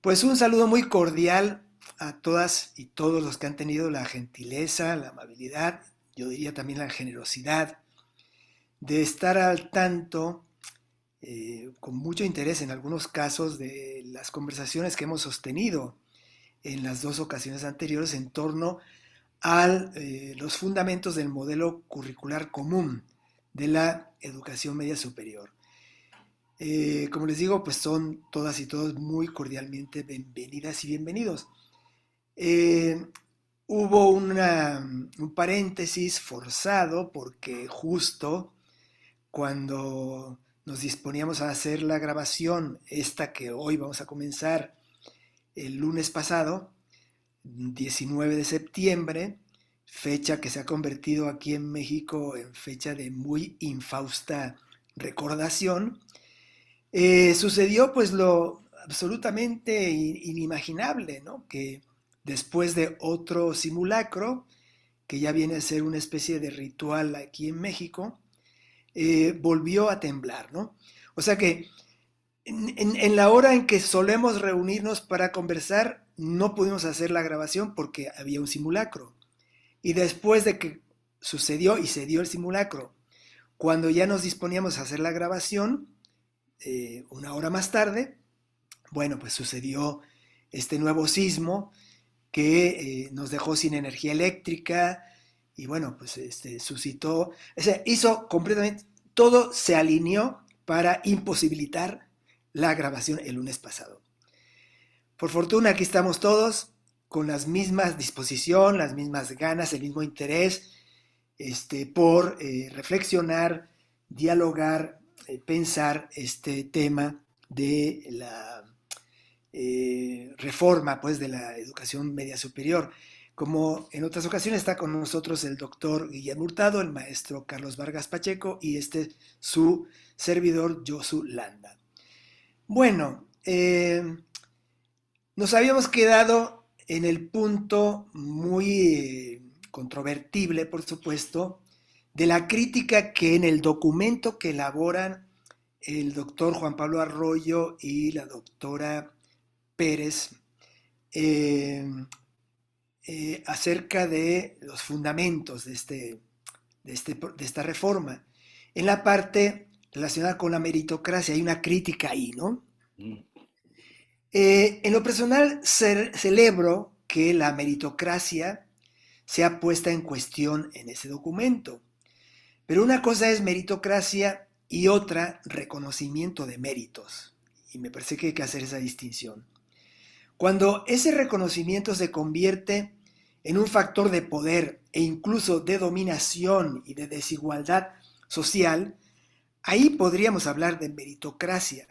Pues un saludo muy cordial a todas y todos los que han tenido la gentileza, la amabilidad, yo diría también la generosidad de estar al tanto, con mucho interés en algunos casos, de las conversaciones que hemos sostenido en las dos ocasiones anteriores en torno a los fundamentos del modelo curricular común de la educación media superior. Como les digo, pues son todas y todos muy cordialmente bienvenidas y bienvenidos. Eh, Hubo un paréntesis forzado porque justo cuando nos disponíamos a hacer la grabación, esta que hoy vamos a comenzar el lunes pasado, 19 de septiembre, fecha que se ha convertido aquí en México en fecha de muy infausta recordación, sucedió pues lo absolutamente inimaginable, ¿no? Que después de otro simulacro, que ya viene a ser una especie de ritual aquí en México, volvió a temblar, ¿no? O sea que en la hora en que solemos reunirnos para conversar, no pudimos hacer la grabación porque había un simulacro. Y después de que sucedió y se dio el simulacro, cuando ya nos disponíamos a hacer la grabación, una hora más tarde, bueno, pues sucedió este nuevo sismo que nos dejó sin energía eléctrica y bueno, pues suscitó, o sea, hizo completamente, todo se alineó para imposibilitar la grabación el lunes pasado. Por fortuna aquí estamos todos con las mismas disposición, las mismas ganas, el mismo interés por reflexionar, dialogar, pensar este tema de la reforma pues, de la educación media superior. Como en otras ocasiones está con nosotros el doctor Guillermo Hurtado, el maestro Carlos Vargas Pacheco y su servidor Josu Landa. Bueno, nos habíamos quedado en el punto muy controvertible, por supuesto, de la crítica que en el documento que elaboran el doctor Juan Pablo Arroyo y la doctora Pérez eh, acerca de los fundamentos de esta reforma. En la parte relacionada con la meritocracia hay una crítica ahí, ¿no? En lo personal celebro que la meritocracia sea puesta en cuestión en ese documento, pero una cosa es meritocracia y otra reconocimiento de méritos, y me parece que hay que hacer esa distinción. Cuando ese reconocimiento se convierte en un factor de poder e incluso de dominación y de desigualdad social, ahí podríamos hablar de meritocracia.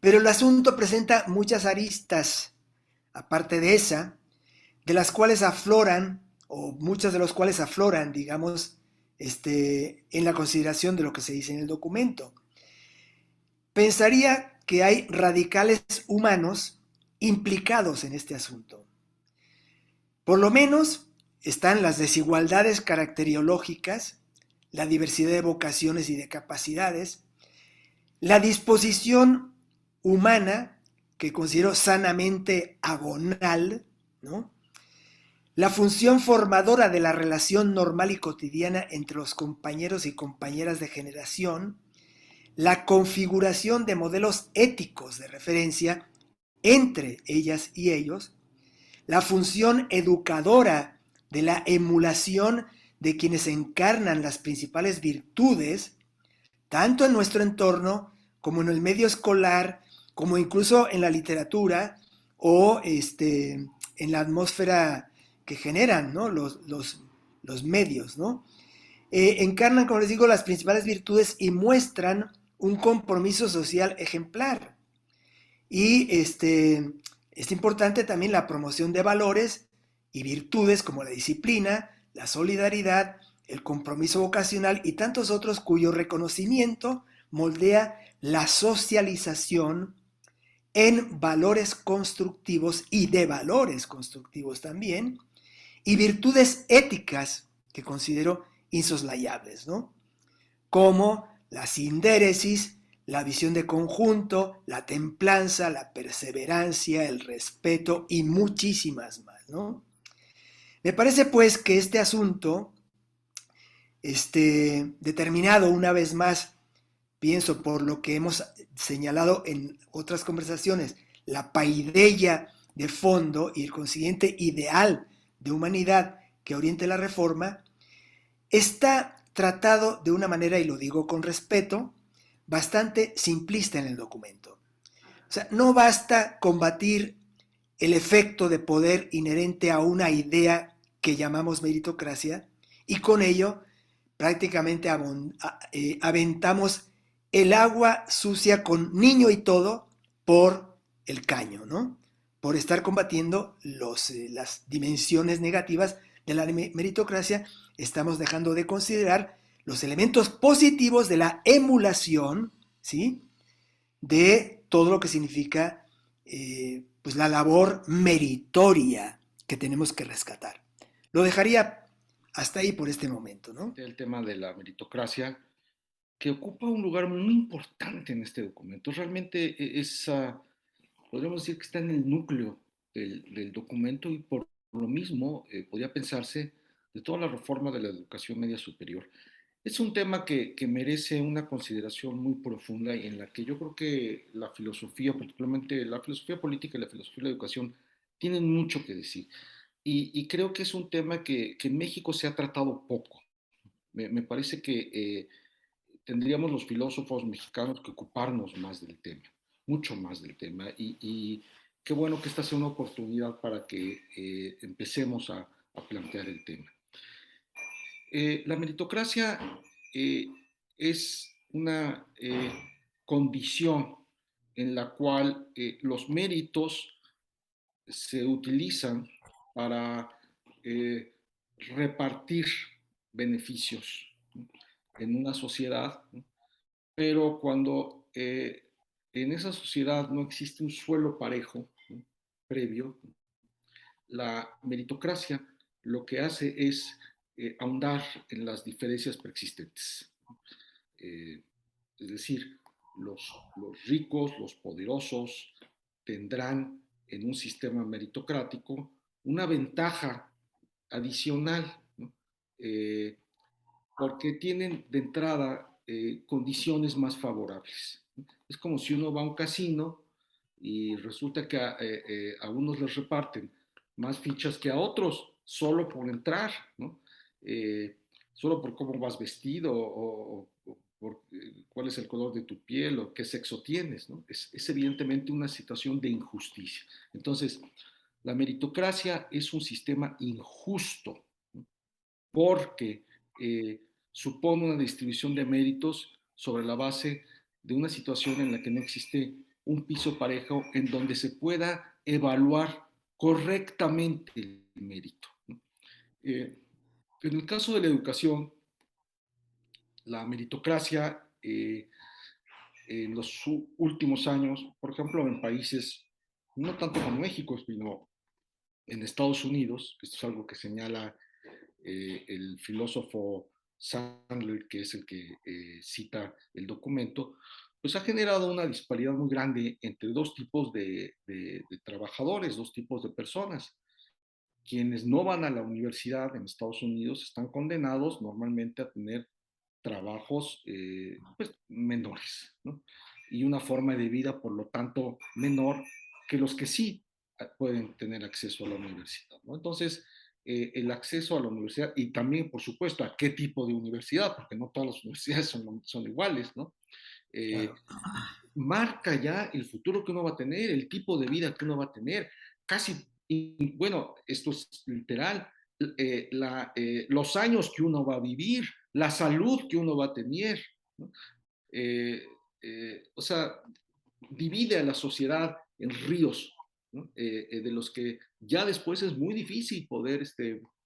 Pero el asunto presenta muchas aristas, aparte de esa, de las cuales afloran, o muchas de las cuales afloran, digamos, en la consideración de lo que se dice en el documento. Pensaría que hay radicales humanos implicados en este asunto. Por lo menos están las desigualdades caracteriológicas, la diversidad de vocaciones y de capacidades, la disposición humana, que considero sanamente agonal, ¿no? La función formadora de la relación normal y cotidiana entre los compañeros y compañeras de generación, la configuración de modelos éticos de referencia entre ellas y ellos, la función educadora de la emulación de quienes encarnan las principales virtudes, tanto en nuestro entorno como en el medio escolar, como incluso en la literatura o en la atmósfera que generan, ¿no? los medios, ¿no? Encarnan, como les digo, las principales virtudes y muestran un compromiso social ejemplar. Y es importante también la promoción de valores y virtudes como la disciplina, la solidaridad, el compromiso vocacional y tantos otros cuyo reconocimiento moldea la socialización en valores constructivos y de valores constructivos también, y virtudes éticas que considero insoslayables, ¿no? Como la sindéresis, la visión de conjunto, la templanza, la perseverancia, el respeto y muchísimas más, ¿no? Me parece pues que este asunto, determinado una vez más, pienso por lo que hemos señalado en otras conversaciones, la paideia de fondo y el consiguiente ideal de humanidad que oriente la reforma, está tratado de una manera, y lo digo con respeto, bastante simplista en el documento. O sea, no basta combatir el efecto de poder inherente a una idea que llamamos meritocracia y con ello prácticamente aventamos el agua sucia con niño y todo por el caño, ¿no? Por estar combatiendo las dimensiones negativas de la meritocracia, estamos dejando de considerar los elementos positivos de la emulación, ¿sí? De todo lo que significa pues la labor meritoria que tenemos que rescatar. Lo dejaría hasta ahí por este momento, ¿no? El tema de la meritocracia, que ocupa un lugar muy importante en este documento. Realmente podríamos decir que está en el núcleo del documento y por lo mismo podría pensarse de toda la reforma de la educación media superior. Es un tema que merece una consideración muy profunda y en la que yo creo que la filosofía, particularmente la filosofía política y la filosofía de la educación, tienen mucho que decir. Y creo que es un tema que en México se ha tratado poco. Me parece que tendríamos los filósofos mexicanos que ocuparnos más del tema, mucho más del tema. Y qué bueno que esta sea una oportunidad para que empecemos a plantear el tema. La meritocracia eh, es una condición en la cual los méritos se utilizan para eh, repartir beneficios, ¿no?, en una sociedad, ¿no?, pero cuando en esa sociedad no existe un suelo parejo, ¿no?, previo, la meritocracia lo que hace es ahondar en las diferencias preexistentes. Eh, es decir, los ricos, los poderosos, tendrán en un sistema meritocrático una ventaja adicional, ¿no?, eh, porque tienen de entrada condiciones más favorables. Es como si uno va a un casino y resulta que a unos les reparten más fichas que a otros, solo por entrar, ¿no? Eh, Solo por cómo vas vestido o por cuál es el color de tu piel o qué sexo tienes, ¿no? Es evidentemente una situación de injusticia. Entonces, la meritocracia es un sistema injusto, ¿no?, porque supone una distribución de méritos sobre la base de una situación en la que no existe un piso parejo en donde se pueda evaluar correctamente el mérito, ¿no? En el caso de la educación, la meritocracia en los últimos años, por ejemplo, en países no tanto como México, sino en Estados Unidos, esto es algo que señala el filósofo Sandler, que es el que cita el documento, pues ha generado una disparidad muy grande entre dos tipos de trabajadores, dos tipos de personas. Quienes no van a la universidad en Estados Unidos están condenados normalmente a tener trabajos pues, menores, ¿no?, y una forma de vida, por lo tanto, menor que los que sí pueden tener acceso a la universidad, ¿no? Entonces, el acceso a la universidad y también, por supuesto, a qué tipo de universidad, porque no todas las universidades son iguales, ¿no? Eh, Claro. Marca ya el futuro que uno va a tener, el tipo de vida que uno va a tener. Casi, y bueno, esto es literal, los años que uno va a vivir, la salud que uno va a tener, ¿no? Eh, o sea, divide a la sociedad en ríos, ¿no?, de los que ya después es muy difícil poder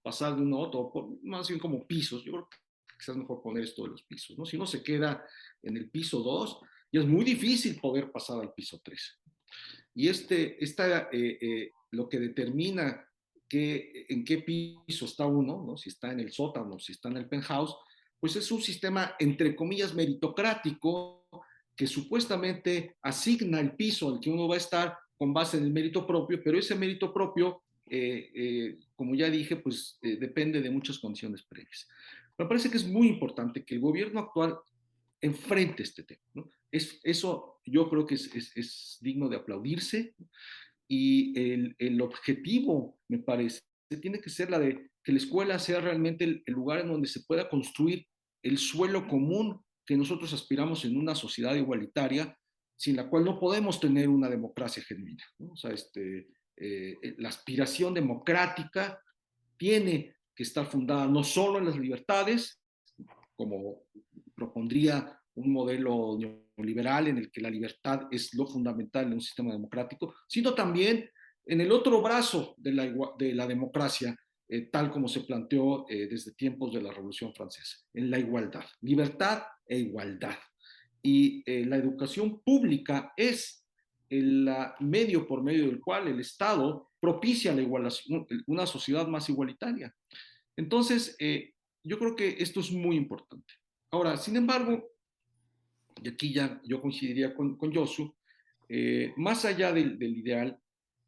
pasar de uno a otro, más bien como pisos. Yo creo que quizás mejor poner esto de los pisos, ¿no? Si uno se queda en el piso 2, ya es muy difícil poder pasar al piso 3. Y lo que determina en qué piso está uno, ¿no?, si está en el sótano, si está en el penthouse, pues es un sistema, entre comillas, meritocrático, que supuestamente asigna el piso al que uno va a estar con base en el mérito propio, pero ese mérito propio, como ya dije, pues depende de muchas condiciones previas. Me parece que es muy importante que el gobierno actual enfrente este tema, ¿no? Eso yo creo que es digno de aplaudirse, y el objetivo, me parece, tiene que ser la de que la escuela sea realmente el lugar en donde se pueda construir el suelo común que nosotros aspiramos en una sociedad igualitaria, sin la cual no podemos tener una democracia genuina, ¿no? O sea, la aspiración democrática tiene que estar fundada no solo en las libertades, como propondría un modelo neoliberal en el que la libertad es lo fundamental en un sistema democrático, sino también en el otro brazo de la democracia, tal como se planteó desde tiempos de la Revolución Francesa, en la igualdad, libertad e igualdad. Y la educación pública es el medio por medio del cual el Estado propicia la igualación, una sociedad más igualitaria. Entonces, yo creo que esto es muy importante. Ahora, sin embargo, y aquí ya yo coincidiría con Yosu, más allá del ideal,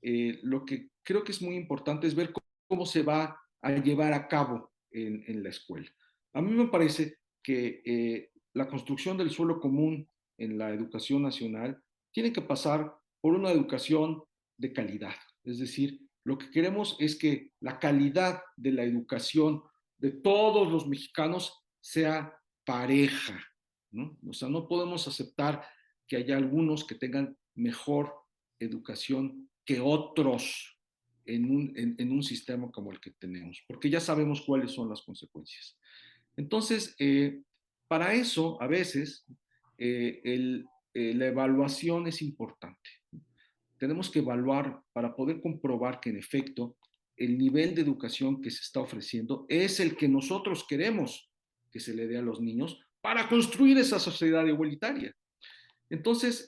lo que creo que es muy importante es ver cómo se va a llevar a cabo en la escuela. A mí me parece que la construcción del suelo común en la educación nacional tiene que pasar por una educación de calidad. Es decir, lo que queremos es que la calidad de la educación de todos los mexicanos sea pareja, ¿no? O sea, no podemos aceptar que haya algunos que tengan mejor educación que otros en un sistema como el que tenemos, porque ya sabemos cuáles son las consecuencias. Entonces, para eso, a veces, la evaluación es importante. Tenemos que evaluar para poder comprobar que en efecto el nivel de educación que se está ofreciendo es el que nosotros queremos que se le dé a los niños para construir esa sociedad igualitaria. Entonces,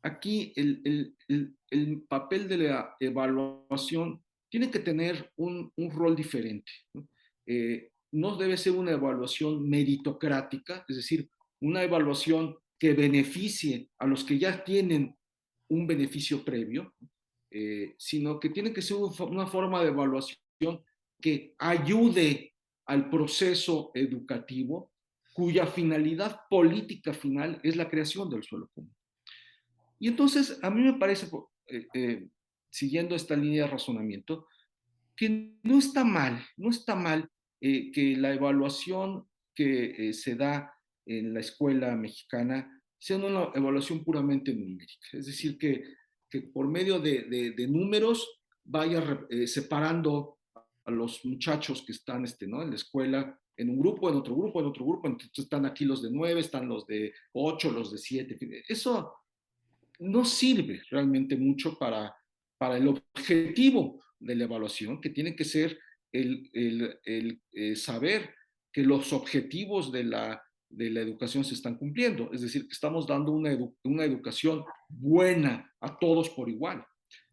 aquí el papel de la evaluación tiene que tener un rol diferente, ¿no? No debe ser una evaluación meritocrática, es decir, una evaluación que beneficie a los que ya tienen un beneficio previo, sino que tiene que ser una forma de evaluación que ayude al proceso educativo, cuya finalidad política final es la creación del suelo común. Y entonces a mí me parece, siguiendo esta línea de razonamiento, que no está mal, no está mal que la evaluación que se da en la escuela mexicana sea una evaluación puramente numérica, es decir, que por medio de números vaya separando a los muchachos que están ¿no? en la escuela, en un grupo, en otro grupo, en otro grupo, entonces están aquí los de 9, están los de 8, los de 7, eso no sirve realmente mucho para el objetivo de la evaluación, que tiene que ser saber que los objetivos de la educación se están cumpliendo, es decir, que estamos dando una educación buena a todos por igual.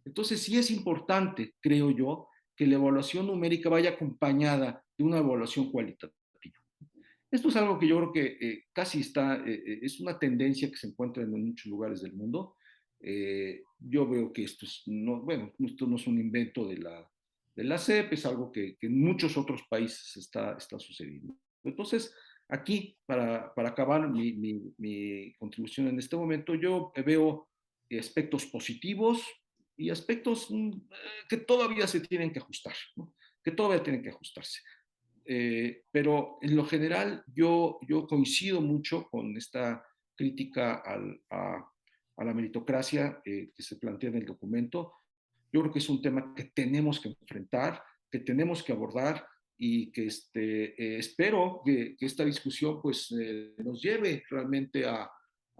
Entonces, sí es importante, creo yo, que la evaluación numérica vaya acompañada de una evaluación cualitativa. Esto es algo que yo creo que casi está, es una tendencia que se encuentra en muchos lugares del mundo. Yo veo que esto no, bueno, esto no es un invento de la SEP, es algo que en muchos otros países está sucediendo. Entonces, aquí, para acabar mi contribución en este momento, yo veo aspectos positivos y aspectos que todavía se tienen que ajustar, ¿no? Que todavía tienen que ajustarse. Pero en lo general yo coincido mucho con esta crítica a la meritocracia que se plantea en el documento. Yo creo que es un tema que tenemos que enfrentar, que tenemos que abordar y que espero que esta discusión pues, nos lleve realmente a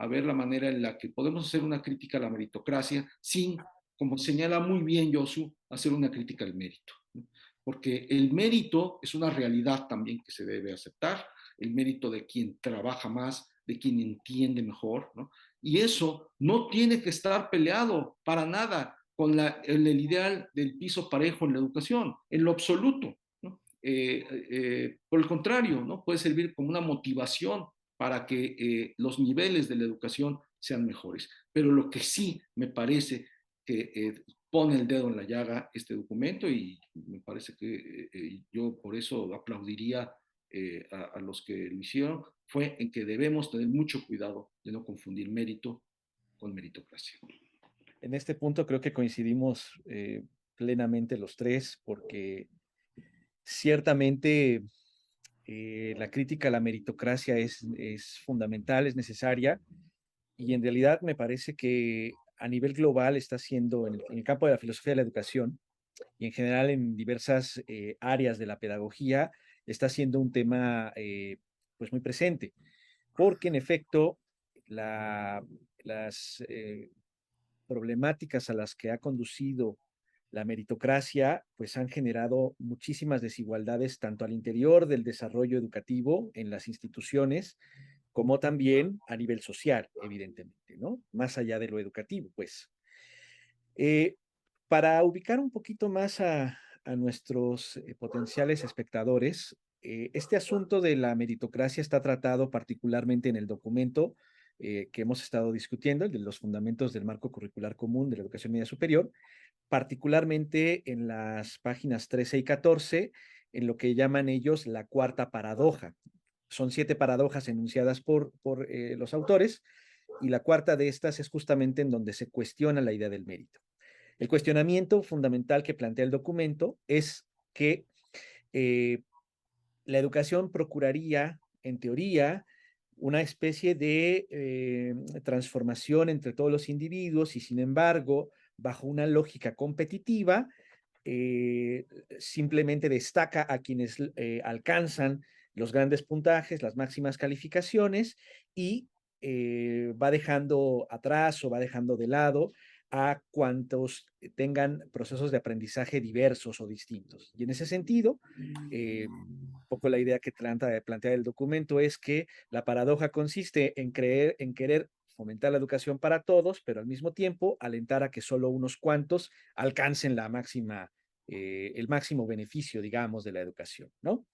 ver la manera en la que podemos hacer una crítica a la meritocracia sin, como señala muy bien Yosu, hacer una crítica al mérito, ¿no? Porque el mérito es una realidad también que se debe aceptar, el mérito de quien trabaja más, de quien entiende mejor, ¿no? Y eso no tiene que estar peleado para nada con el ideal del piso parejo en la educación, en lo absoluto, ¿no? Por el contrario, ¿no? Puede servir como una motivación para que los niveles de la educación sean mejores. Pero lo que sí me parece que pone el dedo en la llaga este documento, y me parece que yo por eso aplaudiría a los que lo hicieron, fue en que debemos tener mucho cuidado de no confundir mérito con meritocracia. En este punto creo que coincidimos plenamente los tres, porque ciertamente la crítica a la meritocracia es fundamental, es necesaria, y en realidad me parece que a nivel global está siendo, en el campo de la filosofía de la educación y en general en diversas áreas de la pedagogía, está siendo un tema pues muy presente, porque en efecto las problemáticas a las que ha conducido la meritocracia, pues han generado muchísimas desigualdades tanto al interior del desarrollo educativo en las instituciones, como también a nivel social, evidentemente, ¿no? Más allá de lo educativo, pues. Eh, para ubicar un poquito más a nuestros potenciales espectadores, este asunto de la meritocracia está tratado particularmente en el documento que hemos estado discutiendo, el de los fundamentos del marco curricular común de la educación media superior, particularmente en las páginas 13 y 14, en lo que llaman ellos la cuarta paradoja. Son 7 paradojas enunciadas por los autores, y la cuarta de estas es justamente en donde se cuestiona la idea del mérito. El cuestionamiento fundamental que plantea el documento es que eh, la educación procuraría, en teoría, una especie de transformación entre todos los individuos, y sin embargo, bajo una lógica competitiva, simplemente destaca a quienes alcanzan los grandes puntajes, las máximas calificaciones, y va dejando atrás o va dejando de lado a cuantos tengan procesos de aprendizaje diversos o distintos. Y en ese sentido, un poco la idea que plantea el documento es que la paradoja consiste en querer fomentar la educación para todos, pero al mismo tiempo alentar a que solo unos cuantos alcancen el máximo beneficio, digamos, de la educación, ¿no?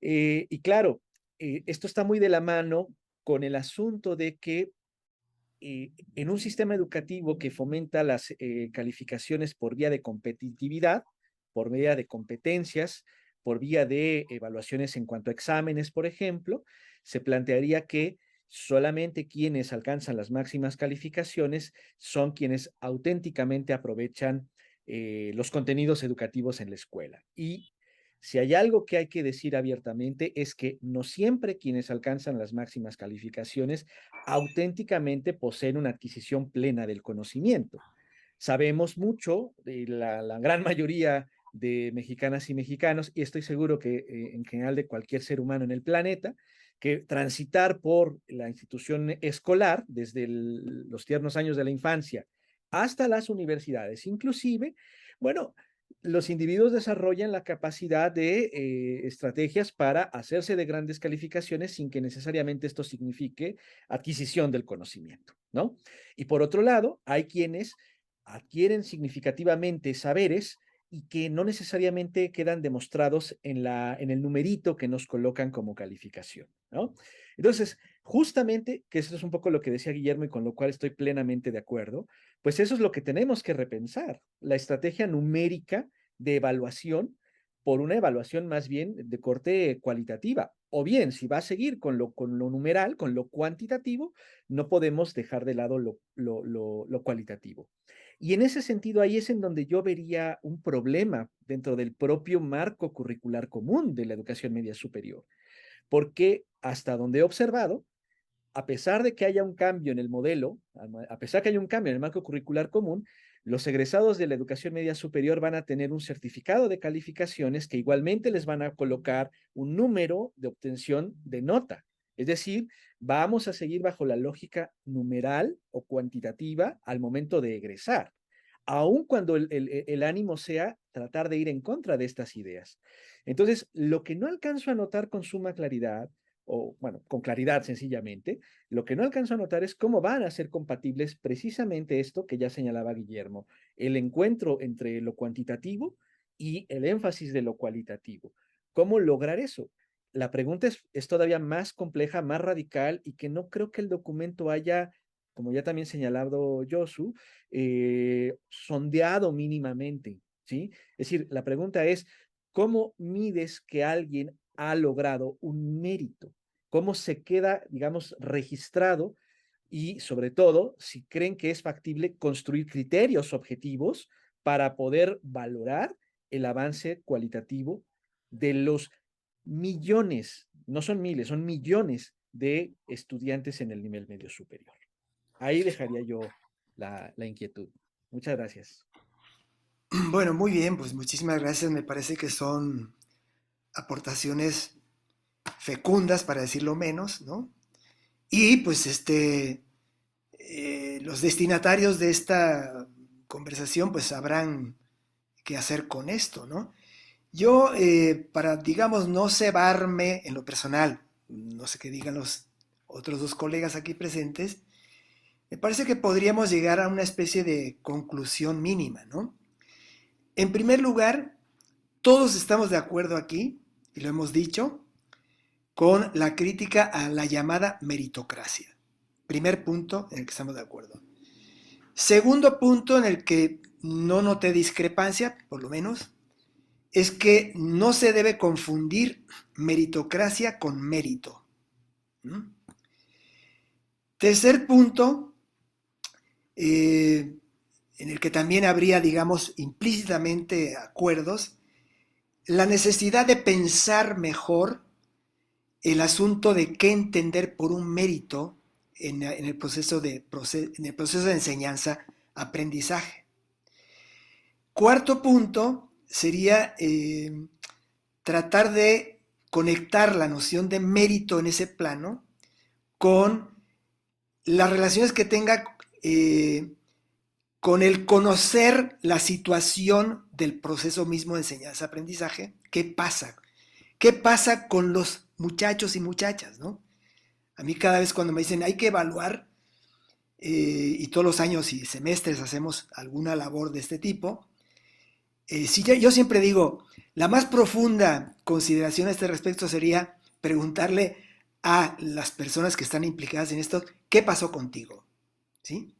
Y claro, esto está muy de la mano con el asunto de que en un sistema educativo que fomenta las calificaciones por vía de competitividad, por vía de competencias, por vía de evaluaciones en cuanto a exámenes, por ejemplo, se plantearía que solamente quienes alcanzan las máximas calificaciones son quienes auténticamente aprovechan los contenidos educativos en la escuela. Y si hay algo que hay que decir abiertamente es que no siempre quienes alcanzan las máximas calificaciones auténticamente poseen una adquisición plena del conocimiento. Sabemos mucho, de la gran mayoría de mexicanas y mexicanos, y estoy seguro que en general de cualquier ser humano en el planeta, que transitar por la institución escolar desde los tiernos años de la infancia hasta las universidades, inclusive, bueno, los individuos desarrollan la capacidad de estrategias para hacerse de grandes calificaciones sin que necesariamente esto signifique adquisición del conocimiento, ¿no? Y por otro lado, hay quienes adquieren significativamente saberes y que no necesariamente quedan demostrados en el numerito que nos colocan como calificación, ¿no? Entonces, justamente, que eso es un poco lo que decía Guillermo y con lo cual estoy plenamente de acuerdo, pues eso es lo que tenemos que repensar, la estrategia numérica de evaluación por una evaluación más bien de corte cualitativa. O bien, si va a seguir con lo numeral, con lo cuantitativo, no podemos dejar de lado lo cualitativo. Y en ese sentido, ahí es en donde yo vería un problema dentro del propio marco curricular común de la educación media superior, porque hasta donde he observado, a pesar de que haya un cambio en el modelo, a pesar de que haya un cambio en el marco curricular común, los egresados de la educación media superior van a tener un certificado de calificaciones que igualmente les van a colocar un número de obtención de nota. Es decir, vamos a seguir bajo la lógica numeral o cuantitativa al momento de egresar, aun cuando el ánimo sea tratar de ir en contra de estas ideas. Entonces, lo que no alcanzo a notar con suma claridad, o bueno, con claridad sencillamente, lo que no alcanzo a notar es cómo van a ser compatibles precisamente esto que ya señalaba Guillermo, el encuentro entre lo cuantitativo y el énfasis de lo cualitativo. ¿Cómo lograr eso? la pregunta es todavía más compleja, más radical y que no creo que el documento haya, como ya también señalado Josu, sondeado mínimamente, ¿sí? Es decir, la pregunta es, ¿cómo mides que alguien ha logrado un mérito? ¿Cómo se queda, digamos, registrado? Y sobre todo, si creen que es factible construir criterios objetivos para poder valorar el avance cualitativo de los millones, no son miles, son millones de estudiantes en el nivel medio superior. Ahí dejaría yo la inquietud. Muchas gracias. Bueno, muy bien, pues muchísimas gracias. Me parece que son aportaciones fecundas, para decirlo menos, ¿no? Y pues los destinatarios de esta conversación pues sabrán qué hacer con esto, ¿no? Yo, para, digamos, no cebarme en lo personal, no sé qué digan los otros dos colegas aquí presentes, me parece que podríamos llegar a una especie de conclusión mínima, ¿no? En primer lugar, todos estamos de acuerdo aquí, y lo hemos dicho, con la crítica a la llamada meritocracia. Primer punto en el que estamos de acuerdo. Segundo punto en el que no noté discrepancia, por lo menos, es que no se debe confundir meritocracia con mérito. ¿Mm? Tercer punto, en el que también habría, digamos, implícitamente acuerdos, la necesidad de pensar mejor el asunto de qué entender por un mérito en el proceso de enseñanza-aprendizaje. Cuarto punto sería tratar de conectar la noción de mérito en ese plano con las relaciones que tenga con el conocer la situación del proceso mismo de enseñanza-aprendizaje. ¿Qué pasa? ¿Qué pasa con los muchachos y muchachas, ¿no? A mí cada vez cuando me dicen hay que evaluar, y todos los años y semestres hacemos alguna labor de este tipo, yo siempre digo, la más profunda consideración a este respecto sería preguntarle a las personas que están implicadas en esto, ¿qué pasó contigo? ¿Sí?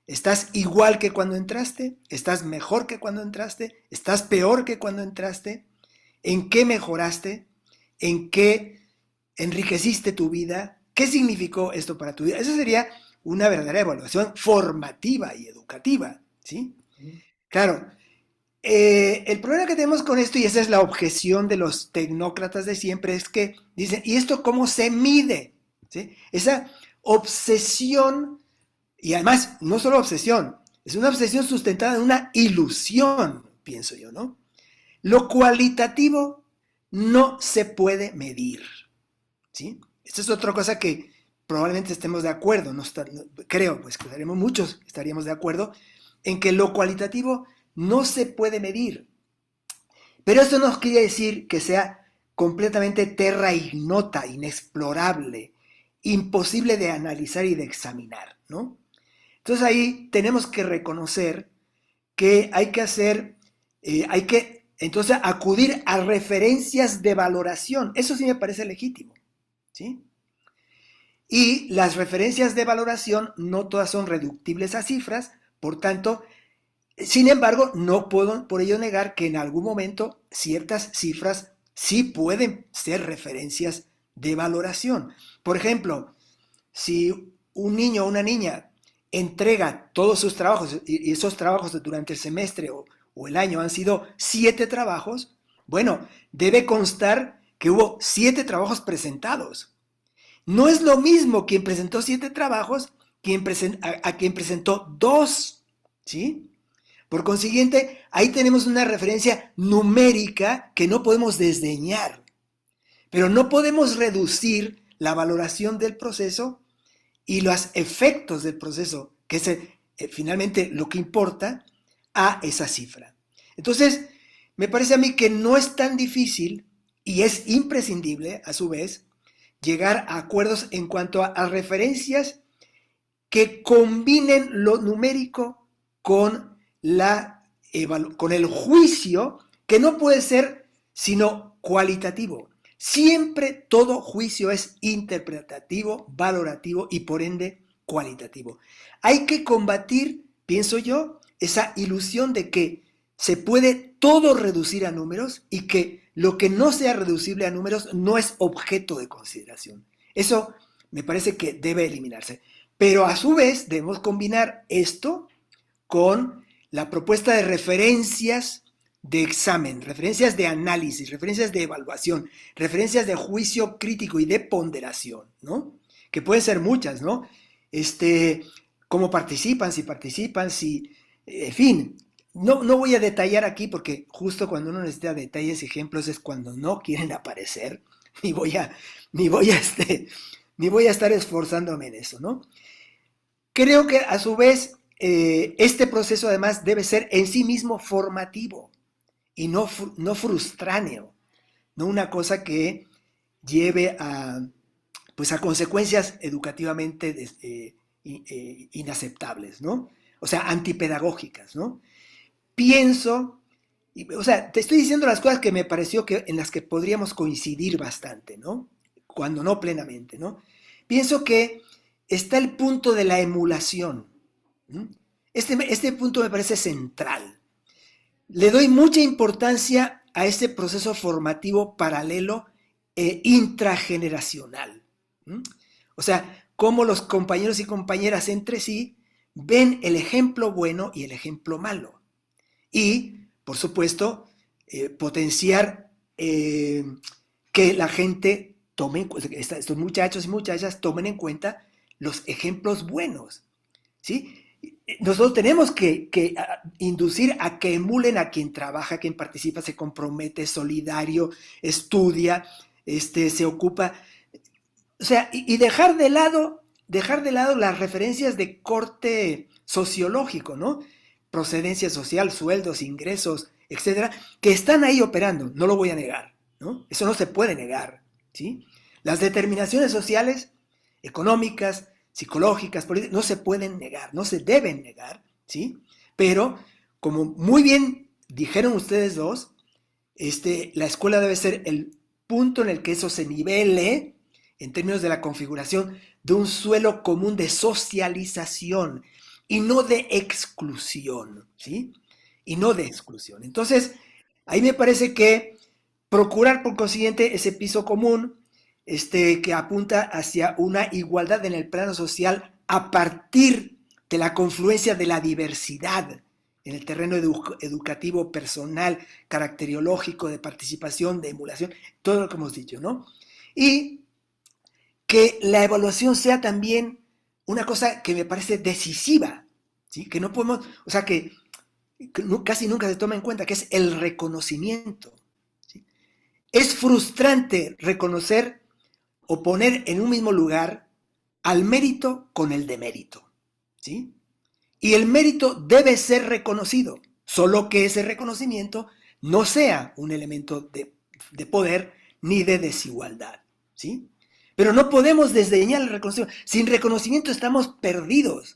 ¿Estás igual que cuando entraste? ¿Estás mejor que cuando entraste? ¿Estás peor que cuando entraste? ¿En qué mejoraste? ¿En qué enriqueciste tu vida? ¿Qué significó esto para tu vida? Esa sería una verdadera evaluación formativa y educativa, ¿sí? Claro, el problema que tenemos con esto, y esa es la objeción de los tecnócratas de siempre, es que dicen, ¿y esto cómo se mide? ¿Sí? Esa obsesión, y además no solo obsesión, es una obsesión sustentada en una ilusión, pienso yo, ¿no? Lo cualitativo no se puede medir, ¿sí? Esta es otra cosa que probablemente estemos de acuerdo, creo, pues que muchos estaríamos de acuerdo en que lo cualitativo no se puede medir. Pero eso no quiere decir que sea completamente terra ignota, inexplorable, imposible de analizar y de examinar, ¿no? Entonces ahí tenemos que reconocer que hay que hacer, entonces acudir a referencias de valoración. Eso sí me parece legítimo, ¿sí? Y las referencias de valoración no todas son reductibles a cifras, por tanto, sin embargo, no puedo por ello negar que en algún momento ciertas cifras sí pueden ser referencias de valoración. Por ejemplo, si un niño o una niña entrega todos sus trabajos y esos trabajos durante el semestre o el año han sido 7 trabajos, bueno, debe constar que hubo 7 trabajos presentados. No es lo mismo quien presentó 7 trabajos a quien presentó 2, ¿sí? Por consiguiente, ahí tenemos una referencia numérica que no podemos desdeñar, pero no podemos reducir la valoración del proceso y los efectos del proceso, que es finalmente lo que importa, a esa cifra. Entonces, me parece a mí que no es tan difícil y es imprescindible, a su vez, llegar a acuerdos en cuanto a referencias que combinen lo numérico con el juicio, que no puede ser sino cualitativo. Siempre todo juicio es interpretativo, valorativo y por ende cualitativo. Hay que combatir, pienso yo, esa ilusión de que se puede todo reducir a números y que lo que no sea reducible a números no es objeto de consideración. Eso me parece que debe eliminarse. Pero a su vez debemos combinar esto con la propuesta de referencias de examen, referencias de análisis, referencias de evaluación, referencias de juicio crítico y de ponderación, ¿no? Que pueden ser muchas, ¿no? Cómo participan, si, en fin, no voy a detallar aquí porque justo cuando uno necesita detalles y ejemplos es cuando no quieren aparecer, ni voy a estar esforzándome en eso, ¿no? Creo que a su vez este proceso además debe ser en sí mismo formativo y no frustráneo, no una cosa que lleve pues a consecuencias educativamente inaceptables, ¿no? O sea, antipedagógicas, ¿no? Pienso, o sea, te estoy diciendo las cosas que me pareció que en las que podríamos coincidir bastante, ¿no? Cuando no plenamente, ¿no? Pienso que está el punto de la emulación. ¿No? Este punto me parece central. Le doy mucha importancia a este proceso formativo paralelo e intrageneracional. ¿No? O sea, cómo los compañeros y compañeras entre sí ven el ejemplo bueno y el ejemplo malo. Y, por supuesto, potenciar que la gente tome, estos muchachos y muchachas tomen en cuenta los ejemplos buenos, ¿sí? Nosotros tenemos que inducir a que emulen a quien trabaja, quien participa, se compromete, es solidario, estudia, se ocupa, o sea, y dejar de lado las referencias de corte sociológico, ¿no? Procedencia social, sueldos, ingresos, etcétera, que están ahí operando, no lo voy a negar, ¿no? Eso no se puede negar, ¿sí? Las determinaciones sociales, económicas, psicológicas, políticas, no se pueden negar, no se deben negar, ¿sí? Pero, como muy bien dijeron ustedes dos, la escuela debe ser el punto en el que eso se nivele en términos de la configuración de un suelo común de socialización y no de exclusión, ¿sí? Y no de exclusión. Entonces, ahí me parece que procurar, por consiguiente, ese piso común que apunta hacia una igualdad en el plano social a partir de la confluencia de la diversidad en el terreno educativo, personal, caracteriológico, de participación, de emulación, todo lo que hemos dicho, ¿no? Y que la evaluación sea también una cosa que me parece decisiva, ¿sí? Que no podemos, o sea, que casi nunca se toma en cuenta, que es el reconocimiento, ¿sí? Es frustrante reconocer o poner en un mismo lugar al mérito con el demérito, ¿sí? Y el mérito debe ser reconocido, solo que ese reconocimiento no sea un elemento de poder ni de desigualdad, ¿sí? Pero no podemos desdeñar el reconocimiento. Sin reconocimiento estamos perdidos.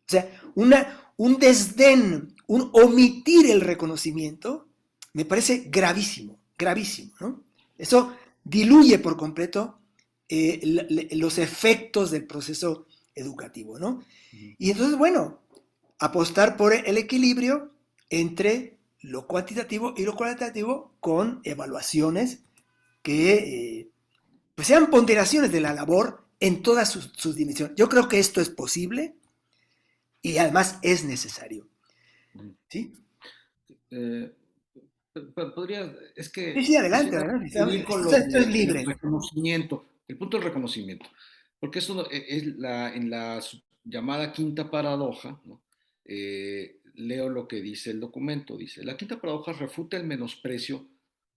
O sea, un desdén, un omitir el reconocimiento, me parece gravísimo, gravísimo, ¿no? Eso diluye por completo los efectos del proceso educativo, ¿no? Y entonces, bueno, apostar por el equilibrio entre lo cuantitativo y lo cualitativo con evaluaciones que pues sean ponderaciones de la labor en todas sus dimensiones. Yo creo que esto es posible y además es necesario. ¿Sí? Podría, es Sí, que sí, adelante, quisiera adelante. seguir con Esto es el libre. reconocimiento, el punto del reconocimiento, porque eso es en la llamada quinta paradoja, ¿no? Leo lo que dice el documento, dice, la quinta paradoja refuta el menosprecio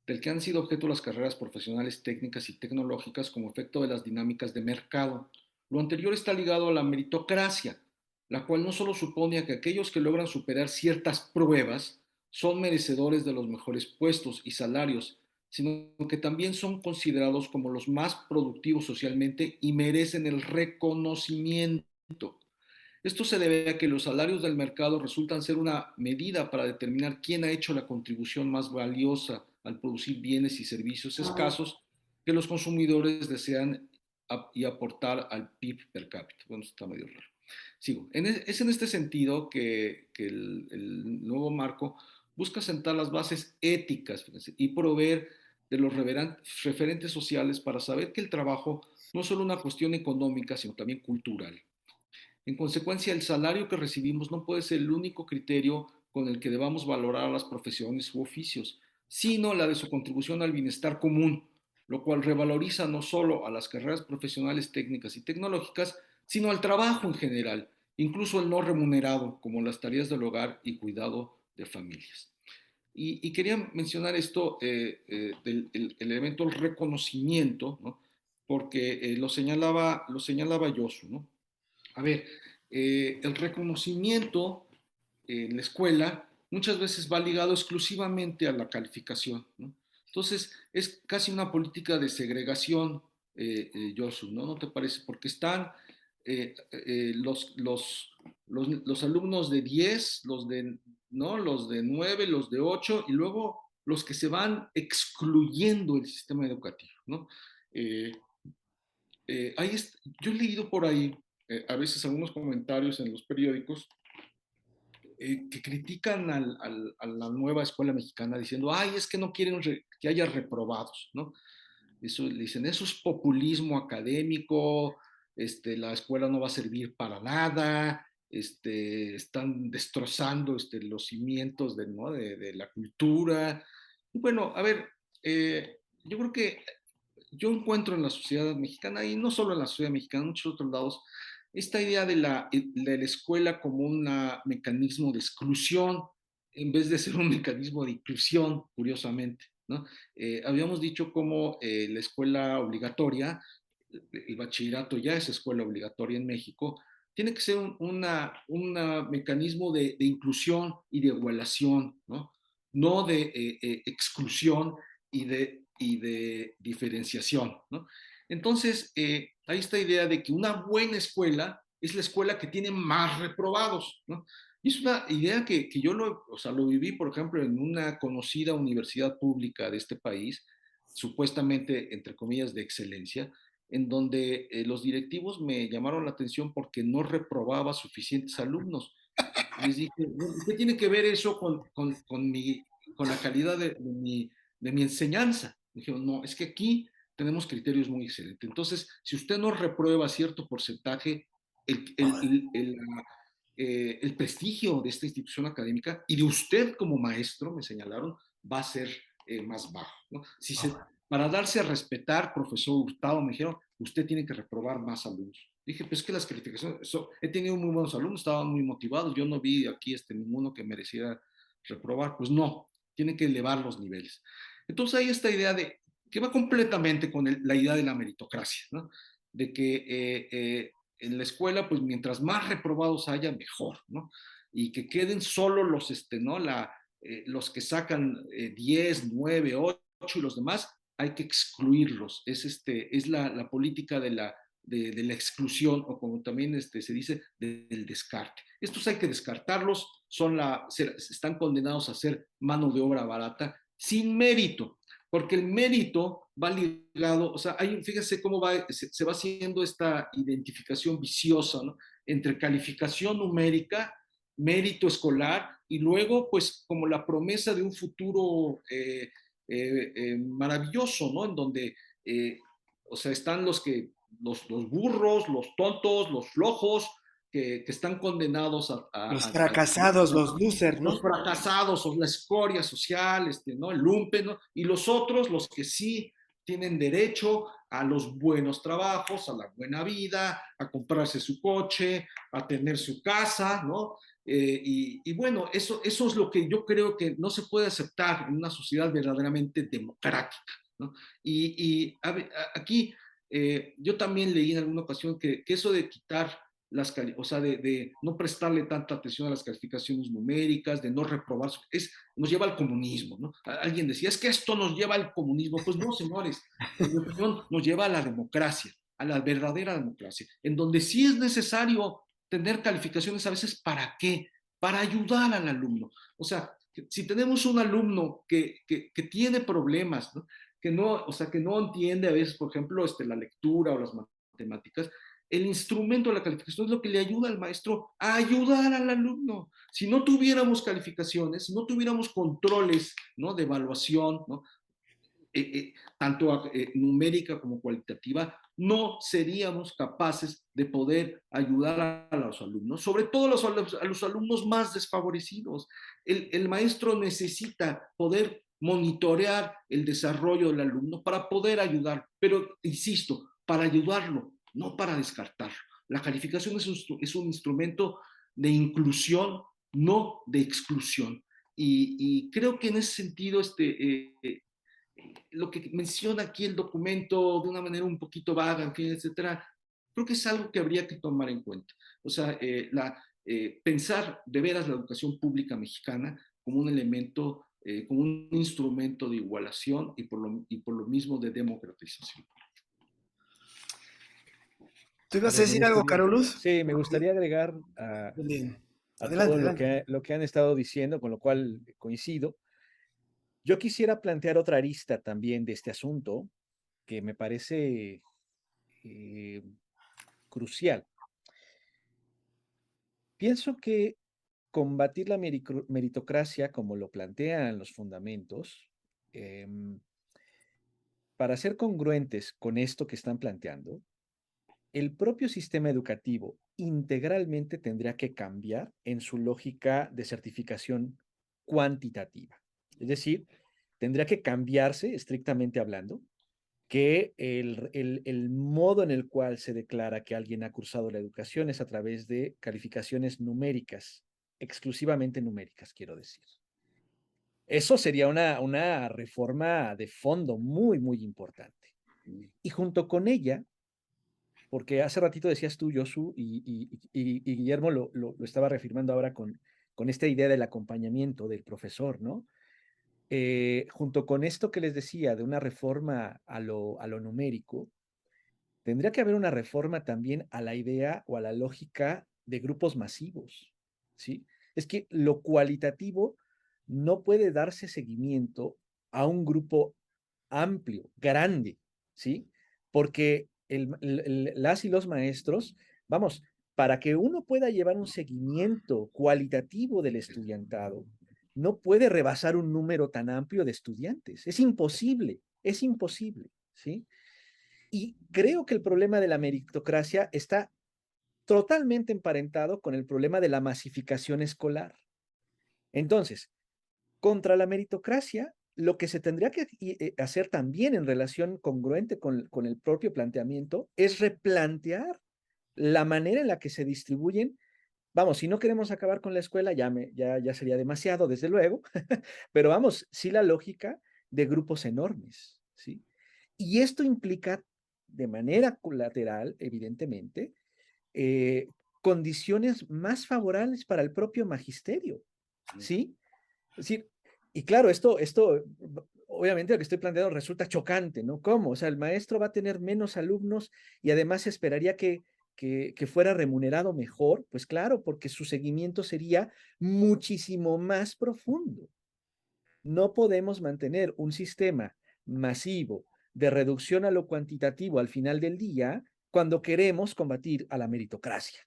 del que han sido objeto las carreras profesionales técnicas y tecnológicas como efecto de las dinámicas de mercado. Lo anterior está ligado a la meritocracia, la cual no solo supone a que aquellos que logran superar ciertas pruebas son merecedores de los mejores puestos y salarios, sino que también son considerados como los más productivos socialmente y merecen el reconocimiento. Esto se debe a que los salarios del mercado resultan ser una medida para determinar quién ha hecho la contribución más valiosa al producir bienes y servicios escasos que los consumidores desean y aportar al PIB per cápita. Bueno, esto está medio raro. Sigo. Es en este sentido que el nuevo marco busca sentar las bases éticas, fíjense, y proveer de los referentes sociales para saber que el trabajo no es solo una cuestión económica, sino también cultural. En consecuencia, el salario que recibimos no puede ser el único criterio con el que debamos valorar las profesiones u oficios, sino la de su contribución al bienestar común, lo cual revaloriza no solo a las carreras profesionales técnicas y tecnológicas, sino al trabajo en general, incluso el no remunerado, como las tareas del hogar y cuidado de familias. Y quería mencionar esto del el elemento del reconocimiento, ¿no? Porque lo señalaba Yosu, ¿no? A ver, el reconocimiento en la escuela muchas veces va ligado exclusivamente a la calificación, ¿no? Entonces, es casi una política de segregación, Josu, ¿no? ¿No te parece? Porque están los alumnos de 10, ¿no? Los de 9, los de 8, y luego los que se van excluyendo del sistema educativo, ¿no? Eh, yo he leído por ahí a veces algunos comentarios en los periódicos que critican a la nueva escuela mexicana diciendo, ay, es que no quieren que haya reprobados, ¿no? Eso le dicen, eso es populismo académico, la escuela no va a servir para nada, están destrozando los cimientos ¿no? de la cultura. Y bueno, a ver, yo creo que yo encuentro en la sociedad mexicana, y no solo en la sociedad mexicana, en muchos otros lados, esta idea de la escuela como un mecanismo de exclusión, en vez de ser un mecanismo de inclusión, curiosamente, ¿no? Habíamos dicho como la escuela obligatoria, el bachillerato ya es escuela obligatoria en México, tiene que ser un mecanismo de inclusión y de igualación, ¿no? No de exclusión y de diferenciación, ¿no? Entonces, hay esta idea de que una buena escuela es la escuela que tiene más reprobados, ¿no? Y es una idea que yo o sea, lo viví, por ejemplo, en una conocida universidad pública de este país, supuestamente, entre comillas, de excelencia, en donde los directivos me llamaron la atención porque no reprobaba suficientes alumnos. Les dije, ¿qué tiene que ver eso con la calidad de mi enseñanza? Me dijeron, no, es que aquí tenemos criterios muy excelentes. Entonces, si usted no reprueba cierto porcentaje, el prestigio de esta institución académica y de usted como maestro, me señalaron, va a ser más bajo, ¿no? Para darse a respetar, profesor Hurtado, me dijeron, usted tiene que reprobar más alumnos. Dije, pues es que las calificaciones, he tenido muy buenos alumnos, estaban muy motivados, yo no vi aquí ninguno que mereciera reprobar, pues no, tienen que elevar los niveles. Entonces hay esta idea que va completamente con la idea de la meritocracia, ¿no? De que en la escuela, pues mientras más reprobados haya, mejor, ¿no? Y que queden solo ¿no? Los que sacan 10, 9, 8 y los demás, hay que excluirlos. Es la política de la exclusión, o como también se dice, del descarte. Estos hay que descartarlos, están condenados a ser mano de obra barata, sin mérito, porque el mérito va ligado, o sea, fíjense cómo se va haciendo esta identificación viciosa, ¿no? Entre calificación numérica, mérito escolar, y luego, pues, como la promesa de un futuro maravilloso, ¿no? En donde, o sea, están los burros, los tontos, los flojos, que están condenados Los fracasados, los losers, los ¿no? fracasados, o la escoria social, ¿no? El lumpen, ¿no? Y los otros, los que sí tienen derecho a los buenos trabajos, a la buena vida, a comprarse su coche, a tener su casa, ¿no? Y bueno, eso es lo que yo creo que no se puede aceptar en una sociedad verdaderamente democrática, ¿no? Aquí yo también leí en alguna ocasión que eso de quitar o sea, de no prestarle tanta atención a las calificaciones numéricas, de no reprobar, nos lleva al comunismo, ¿no? Alguien decía, es que esto nos lleva al comunismo. Pues no, señores, en mi opinión, nos lleva a la democracia, a la verdadera democracia, en donde sí es necesario tener calificaciones a veces, ¿para qué? Para ayudar al alumno. O sea, si tenemos un alumno que tiene problemas, ¿no? que no, o sea, que no entiende a veces, por ejemplo, la lectura o las matemáticas, el instrumento de la calificación es lo que le ayuda al maestro a ayudar al alumno. Si no tuviéramos calificaciones, si no tuviéramos controles, ¿no?, de evaluación, ¿no?, tanto numérica como cualitativa, no seríamos capaces de poder ayudar a los alumnos, sobre todo a los alumnos más desfavorecidos. El maestro necesita poder monitorear el desarrollo del alumno para poder ayudar, pero insisto, para ayudarlo, no para descartarlo. La calificación es un instrumento de inclusión, no de exclusión. Y creo que en ese sentido lo que menciona aquí el documento de una manera un poquito vaga, en fin, etcétera, creo que es algo que habría que tomar en cuenta. O sea, pensar de veras la educación pública mexicana como un elemento, como un instrumento de igualación y por lo mismo de democratización. ¿Tú A ibas a ver, me decir algo, gustaría, Carolus? sí, me Porque- gustaría agregar Bien. a Adelante, todo adelante. lo que han estado diciendo, con lo cual coincido. Yo quisiera plantear otra arista también de este asunto que me parece eh, crucial. Pienso que combatir la meritocracia, como lo plantean los fundamentos, em, para ser congruentes con esto que están planteando, el propio sistema educativo integralmente tendría que cambiar en su lógica de certificación cuantitativa. Es decir, tendría que cambiarse, estrictamente hablando, que el modo en el cual se declara que alguien ha cursado la educación es a través de calificaciones numéricas, exclusivamente numéricas, quiero decir. Eso sería una reforma de fondo muy, muy importante. Y junto con ella, porque hace ratito decías tú, Josu, y Guillermo lo estaba reafirmando ahora con esta idea del acompañamiento del profesor, ¿no? Junto con esto que les decía de una reforma a lo numérico, tendría que haber una reforma también a la idea o a la lógica de grupos masivos, ¿sí? Es que lo cualitativo no puede darse seguimiento a un grupo amplio, grande, ¿sí? Porque las y los maestros, vamos, para que uno pueda llevar un seguimiento cualitativo del estudiantado, no puede rebasar un número tan amplio de estudiantes. Es imposible, ¿sí? Y creo que el problema de la meritocracia está totalmente emparentado con el problema de la masificación escolar. Entonces, contra la meritocracia, lo que se tendría que hacer también en relación congruente con el propio planteamiento es replantear la manera en la que se distribuyen. Vamos, si no queremos acabar con la escuela, ya sería demasiado, desde luego, pero vamos, sí la lógica de grupos enormes, ¿sí? Y esto implica de manera colateral, evidentemente, eh, condiciones más favorables para el propio magisterio, ¿sí? Es decir, y claro, obviamente lo que estoy planteando resulta chocante, ¿no? ¿Cómo? O sea, el maestro va a tener menos alumnos y además se esperaría que fuera remunerado mejor, pues claro, porque su seguimiento sería muchísimo más profundo. No podemos mantener un sistema masivo de reducción a lo cuantitativo al final del día cuando queremos combatir a la meritocracia.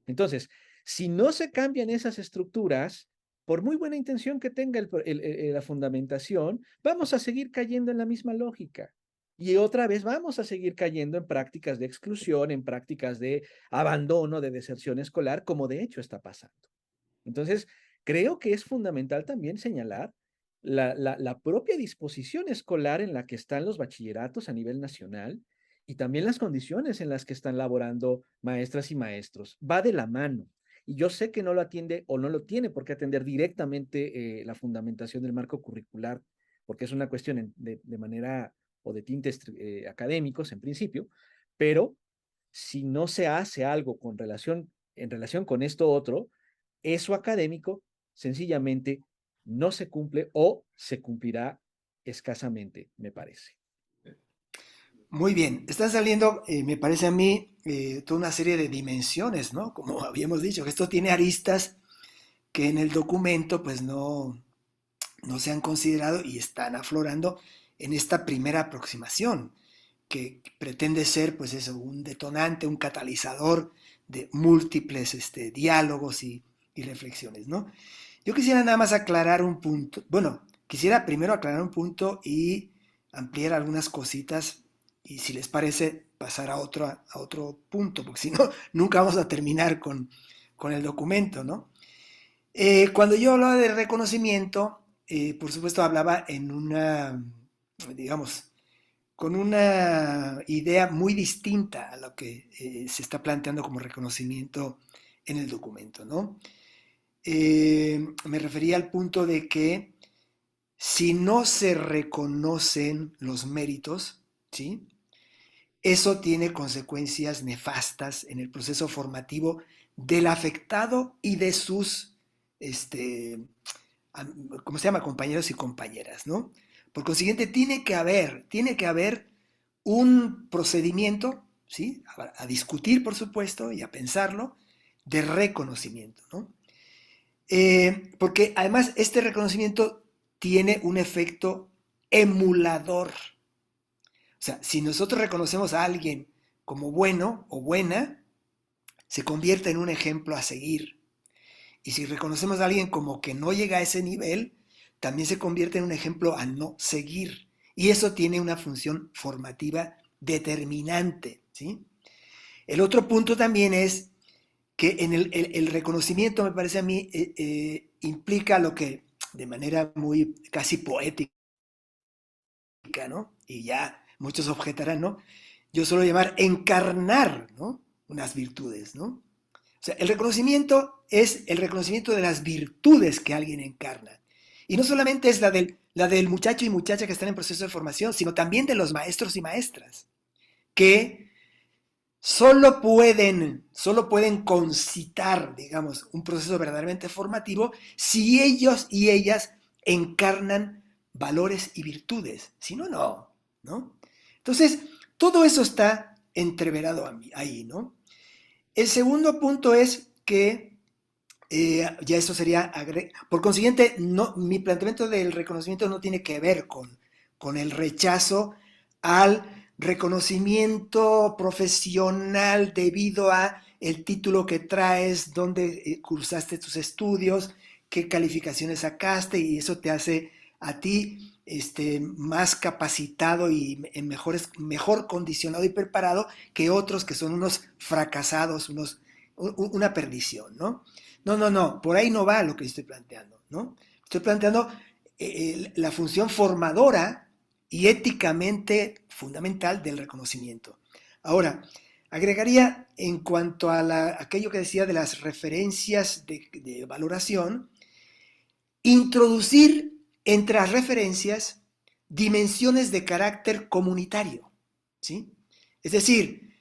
Entonces, si no se cambian esas estructuras, por muy buena intención que tenga la fundamentación, vamos a seguir cayendo en la misma lógica. Y otra vez vamos a seguir cayendo en prácticas de exclusión, en prácticas de abandono, de deserción escolar, como de hecho está pasando. Entonces, creo que es fundamental también señalar la propia disposición escolar en la que están los bachilleratos a nivel nacional y también las condiciones en las que están laborando maestras y maestros. Va de la mano. Y yo sé que no lo atiende o no lo tiene por qué atender directamente la fundamentación del marco curricular, porque es una cuestión de manera o de tintes académicos en principio, pero si no se hace algo en relación con esto otro, eso académico sencillamente no se cumple o se cumplirá escasamente, me parece. Muy bien, están saliendo, me parece a mí, toda una serie de dimensiones, ¿no? Como habíamos dicho, que esto tiene aristas que en el documento pues no se han considerado y están aflorando en esta primera aproximación, que pretende ser, pues eso, un detonante, un catalizador de múltiples diálogos y reflexiones, ¿no? Yo quisiera nada más aclarar un punto, bueno, quisiera primero aclarar un punto y ampliar algunas cositas y si les parece pasar a otro punto, porque si no, nunca vamos a terminar con el documento, ¿no? Cuando yo hablaba de reconocimiento, por supuesto hablaba en una, digamos, con una idea muy distinta a lo que se está planteando como reconocimiento en el documento, ¿no? Me refería al punto de que si no se reconocen los méritos, ¿sí? Eso tiene consecuencias nefastas en el proceso formativo del afectado y de sus, ¿cómo se llama? Compañeros y compañeras, ¿no? Por consiguiente, tiene que haber un procedimiento, ¿sí? A discutir, por supuesto, y a pensarlo, de reconocimiento, ¿no? Porque además este reconocimiento tiene un efecto emulador. O sea, si nosotros reconocemos a alguien como bueno o buena, se convierte en un ejemplo a seguir. Y si reconocemos a alguien como que no llega a ese nivel, también se convierte en un ejemplo a no seguir. Y eso tiene una función formativa determinante, ¿sí? El otro punto también es que en el reconocimiento, me parece a mí, implica lo que de manera muy casi poética, ¿no? Y ya muchos objetarán, ¿no? Yo suelo llamar encarnar, ¿no? Unas virtudes, ¿no? O sea, el reconocimiento es el reconocimiento de las virtudes que alguien encarna. Y no solamente es la del muchacho y muchacha que están en proceso de formación, sino también de los maestros y maestras, que solo pueden concitar, digamos, un proceso verdaderamente formativo si ellos y ellas encarnan valores y virtudes. Si no, no, ¿no? Entonces, todo eso está entreverado ahí, ¿no? El segundo punto es que, ya eso sería, por consiguiente, no, mi planteamiento del reconocimiento no tiene que ver con el rechazo al reconocimiento profesional debido a el título que traes, dónde cursaste tus estudios, qué calificaciones sacaste y eso te hace a ti más capacitado y mejor condicionado y preparado que otros que son unos fracasados, una perdición, ¿no? No, por ahí no va lo que estoy planteando, ¿no? Estoy planteando la función formadora y éticamente fundamental del reconocimiento. Ahora, agregaría en cuanto a aquello que decía de las referencias de valoración, introducir entre las referencias dimensiones de carácter comunitario, ¿sí? Es decir,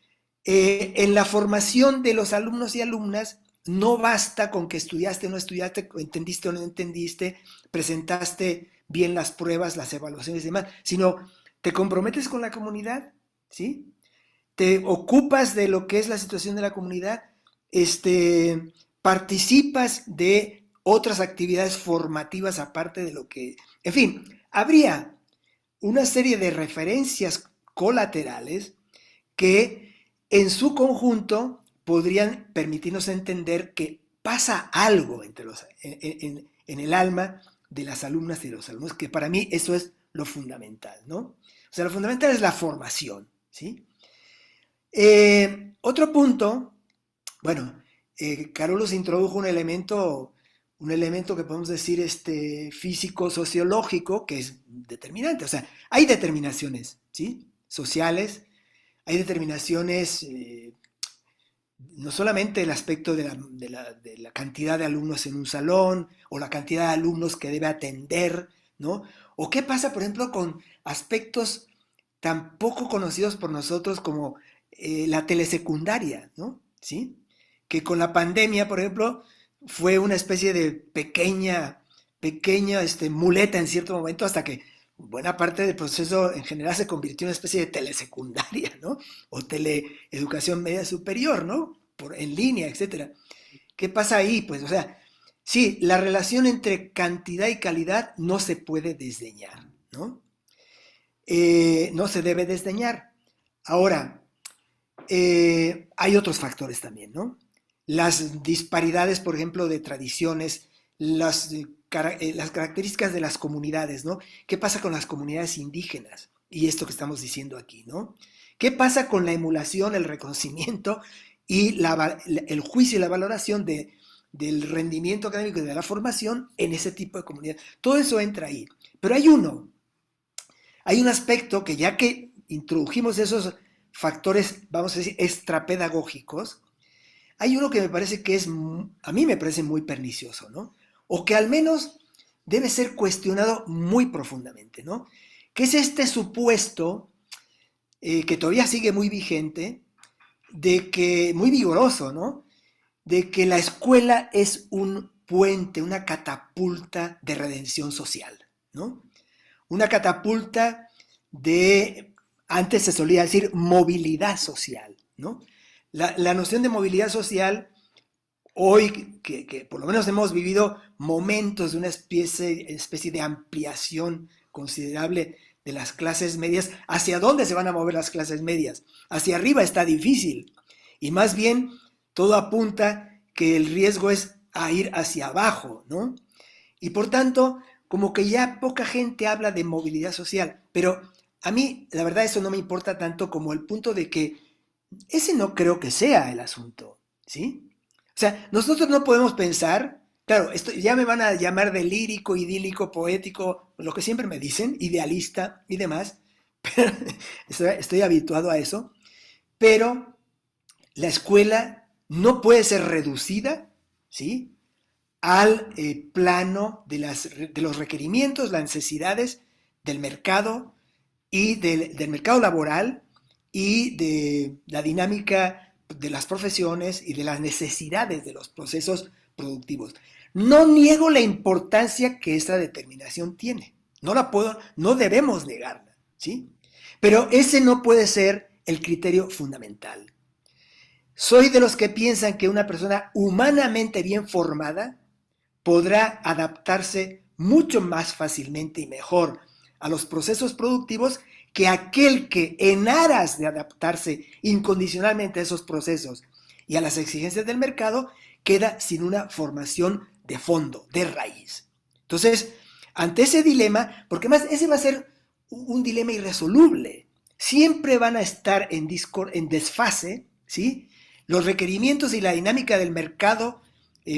en la formación de los alumnos y alumnas no basta con que estudiaste o no estudiaste, entendiste o no entendiste, presentaste bien las pruebas, las evaluaciones y demás, sino te comprometes con la comunidad, ¿sí? Te ocupas de lo que es la situación de la comunidad, participas de otras actividades formativas aparte de lo que... En fin, habría una serie de referencias colaterales que en su conjunto podrían permitirnos entender que pasa algo en el alma de las alumnas y de los alumnos, que para mí eso es lo fundamental, ¿no? O sea, lo fundamental es la formación, ¿sí? Otro punto, bueno, Carolus introdujo un elemento que podemos decir físico-sociológico, que es determinante. O sea, hay determinaciones, ¿sí? Sociales, hay determinaciones, no solamente el aspecto de la cantidad de alumnos en un salón, o la cantidad de alumnos que debe atender, ¿no? O qué pasa, por ejemplo, con aspectos tan poco conocidos por nosotros como la telesecundaria, ¿no? ¿Sí? Que con la pandemia, por ejemplo, fue una especie de pequeña muleta en cierto momento hasta que buena parte del proceso en general se convirtió en una especie de telesecundaria, ¿no? O teleeducación media superior, ¿no? En línea, etcétera. ¿Qué pasa ahí? Pues, o sea, sí, la relación entre cantidad y calidad no se puede desdeñar, ¿no? no se debe desdeñar. Ahora, hay otros factores también, ¿no? Las disparidades, por ejemplo, de tradiciones, las características de las comunidades, ¿no? ¿Qué pasa con las comunidades indígenas? Y esto que estamos diciendo aquí, ¿no? ¿Qué pasa con la emulación, el reconocimiento y el juicio y la valoración del rendimiento académico y de la formación en ese tipo de comunidad? Todo eso entra ahí. Pero hay un aspecto que ya que introdujimos esos factores, vamos a decir, extrapedagógicos, hay uno que me parece que a mí me parece muy pernicioso, ¿no? O que al menos debe ser cuestionado muy profundamente, ¿no? Que es este supuesto que todavía sigue muy vigente, muy vigoroso, ¿no? De que la escuela es un puente, una catapulta de redención social, ¿no? Una catapulta antes se solía decir movilidad social, ¿no? La noción de movilidad social, hoy que por lo menos hemos vivido momentos de una especie de ampliación considerable de las clases medias, ¿hacia dónde se van a mover las clases medias? Hacia arriba está difícil, y más bien todo apunta que el riesgo es a ir hacia abajo, ¿no? Y por tanto, como que ya poca gente habla de movilidad social, pero a mí, la verdad, eso no me importa tanto como el punto de que ese no creo que sea el asunto, ¿sí? O sea, nosotros no podemos pensar, claro, esto ya me van a llamar de lírico, idílico, poético, lo que siempre me dicen, idealista y demás, pero estoy habituado a eso, pero la escuela no puede ser reducida, ¿sí?, al plano de los requerimientos, las necesidades del mercado y del mercado laboral y de la dinámica de las profesiones y de las necesidades de los procesos productivos. No niego la importancia que esta determinación tiene. No debemos negarla, ¿sí? Pero ese no puede ser el criterio fundamental. Soy de los que piensan que una persona humanamente bien formada podrá adaptarse mucho más fácilmente y mejor a los procesos productivos que aquel que, en aras de adaptarse incondicionalmente a esos procesos y a las exigencias del mercado, queda sin una formación de fondo, de raíz. Entonces, ante ese dilema, porque más ese va a ser un dilema irresoluble, siempre van a estar en desfase, ¿sí?, los requerimientos y la dinámica del mercado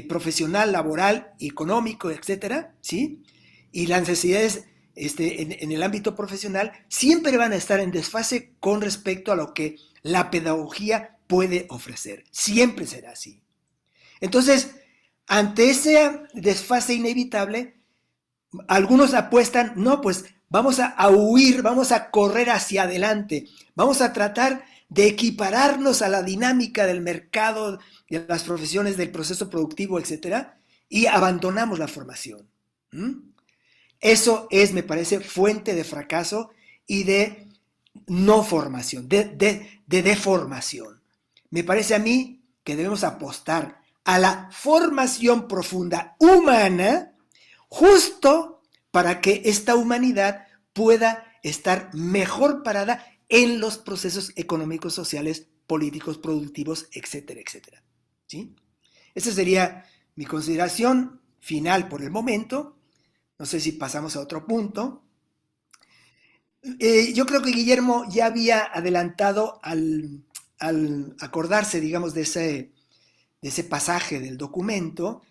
profesional, laboral, económico, etcétera, ¿sí?, y las necesidades en el ámbito profesional siempre van a estar en desfase con respecto a lo que la pedagogía puede ofrecer. Siempre será así. Entonces, ante ese desfase inevitable, algunos apuestan, no, pues vamos a huir, vamos a correr hacia adelante, vamos a tratar de equipararnos a la dinámica del mercado, de las profesiones, del proceso productivo, etcétera, y abandonamos la formación. Eso es, me parece, fuente de fracaso y de no formación, de deformación. Me parece a mí que debemos apostar a la formación profunda humana justo para que esta humanidad pueda estar mejor parada en los procesos económicos, sociales, políticos, productivos, etcétera, etcétera. ¿Sí? Esa sería mi consideración final por el momento. No sé si pasamos a otro punto. Yo creo que Guillermo ya había adelantado al acordarse, digamos, de ese pasaje del documento,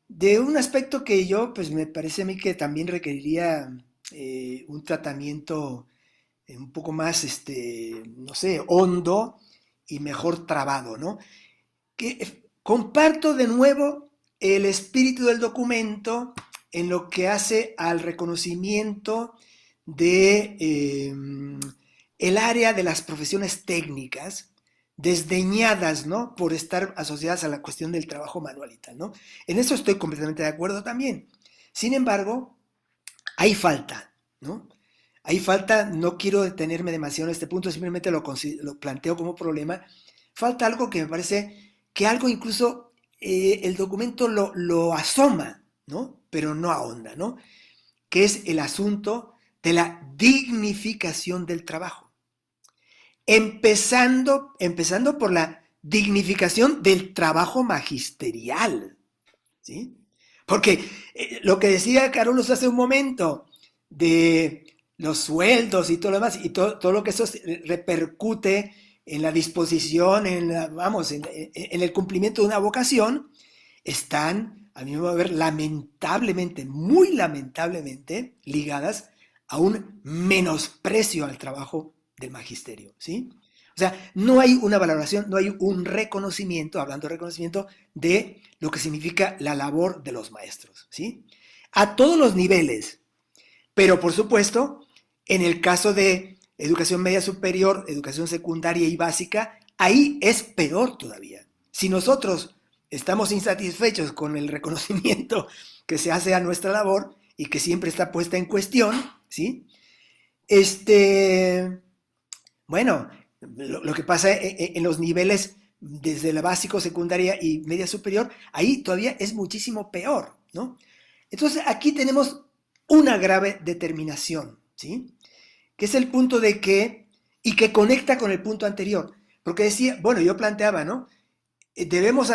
de un aspecto que pues me parece a mí que también requeriría un tratamiento un poco más, no sé, hondo y mejor trabado, ¿no? Comparto de nuevo el espíritu del documento en lo que hace al reconocimiento de el área de las profesiones técnicas, desdeñadas, ¿no?, por estar asociadas a la cuestión del trabajo manual y tal, ¿no? En eso estoy completamente de acuerdo también. Sin embargo, hay falta, ¿no? Hay falta, no quiero detenerme demasiado en este punto, simplemente lo planteo como problema. Falta algo que me parece que algo incluso el documento lo asoma, ¿no?, pero no ahonda, ¿no?, que es el asunto de la dignificación del trabajo. Empezando por la dignificación del trabajo magisterial, ¿sí? Porque lo que decía Carlos hace un momento de los sueldos y todo lo demás, y todo lo que eso repercute en la disposición, vamos, en el cumplimiento de una vocación, están, a mi modo de ver, lamentablemente, muy lamentablemente, ligadas a un menosprecio al trabajo del magisterio, ¿sí? O sea, no hay una valoración, no hay un reconocimiento, hablando de reconocimiento, de lo que significa la labor de los maestros, ¿sí? A todos los niveles, pero por supuesto, en el caso de educación media superior, educación secundaria y básica, ahí es peor todavía. Si nosotros estamos insatisfechos con el reconocimiento que se hace a nuestra labor y que siempre está puesta en cuestión, ¿sí? Bueno, lo que pasa en los niveles desde la básico, secundaria y media superior, ahí todavía es muchísimo peor, ¿no? Entonces aquí tenemos una grave determinación, ¿sí? Que es el punto de que, y que conecta con el punto anterior, porque decía, bueno, yo planteaba, ¿no? Debemos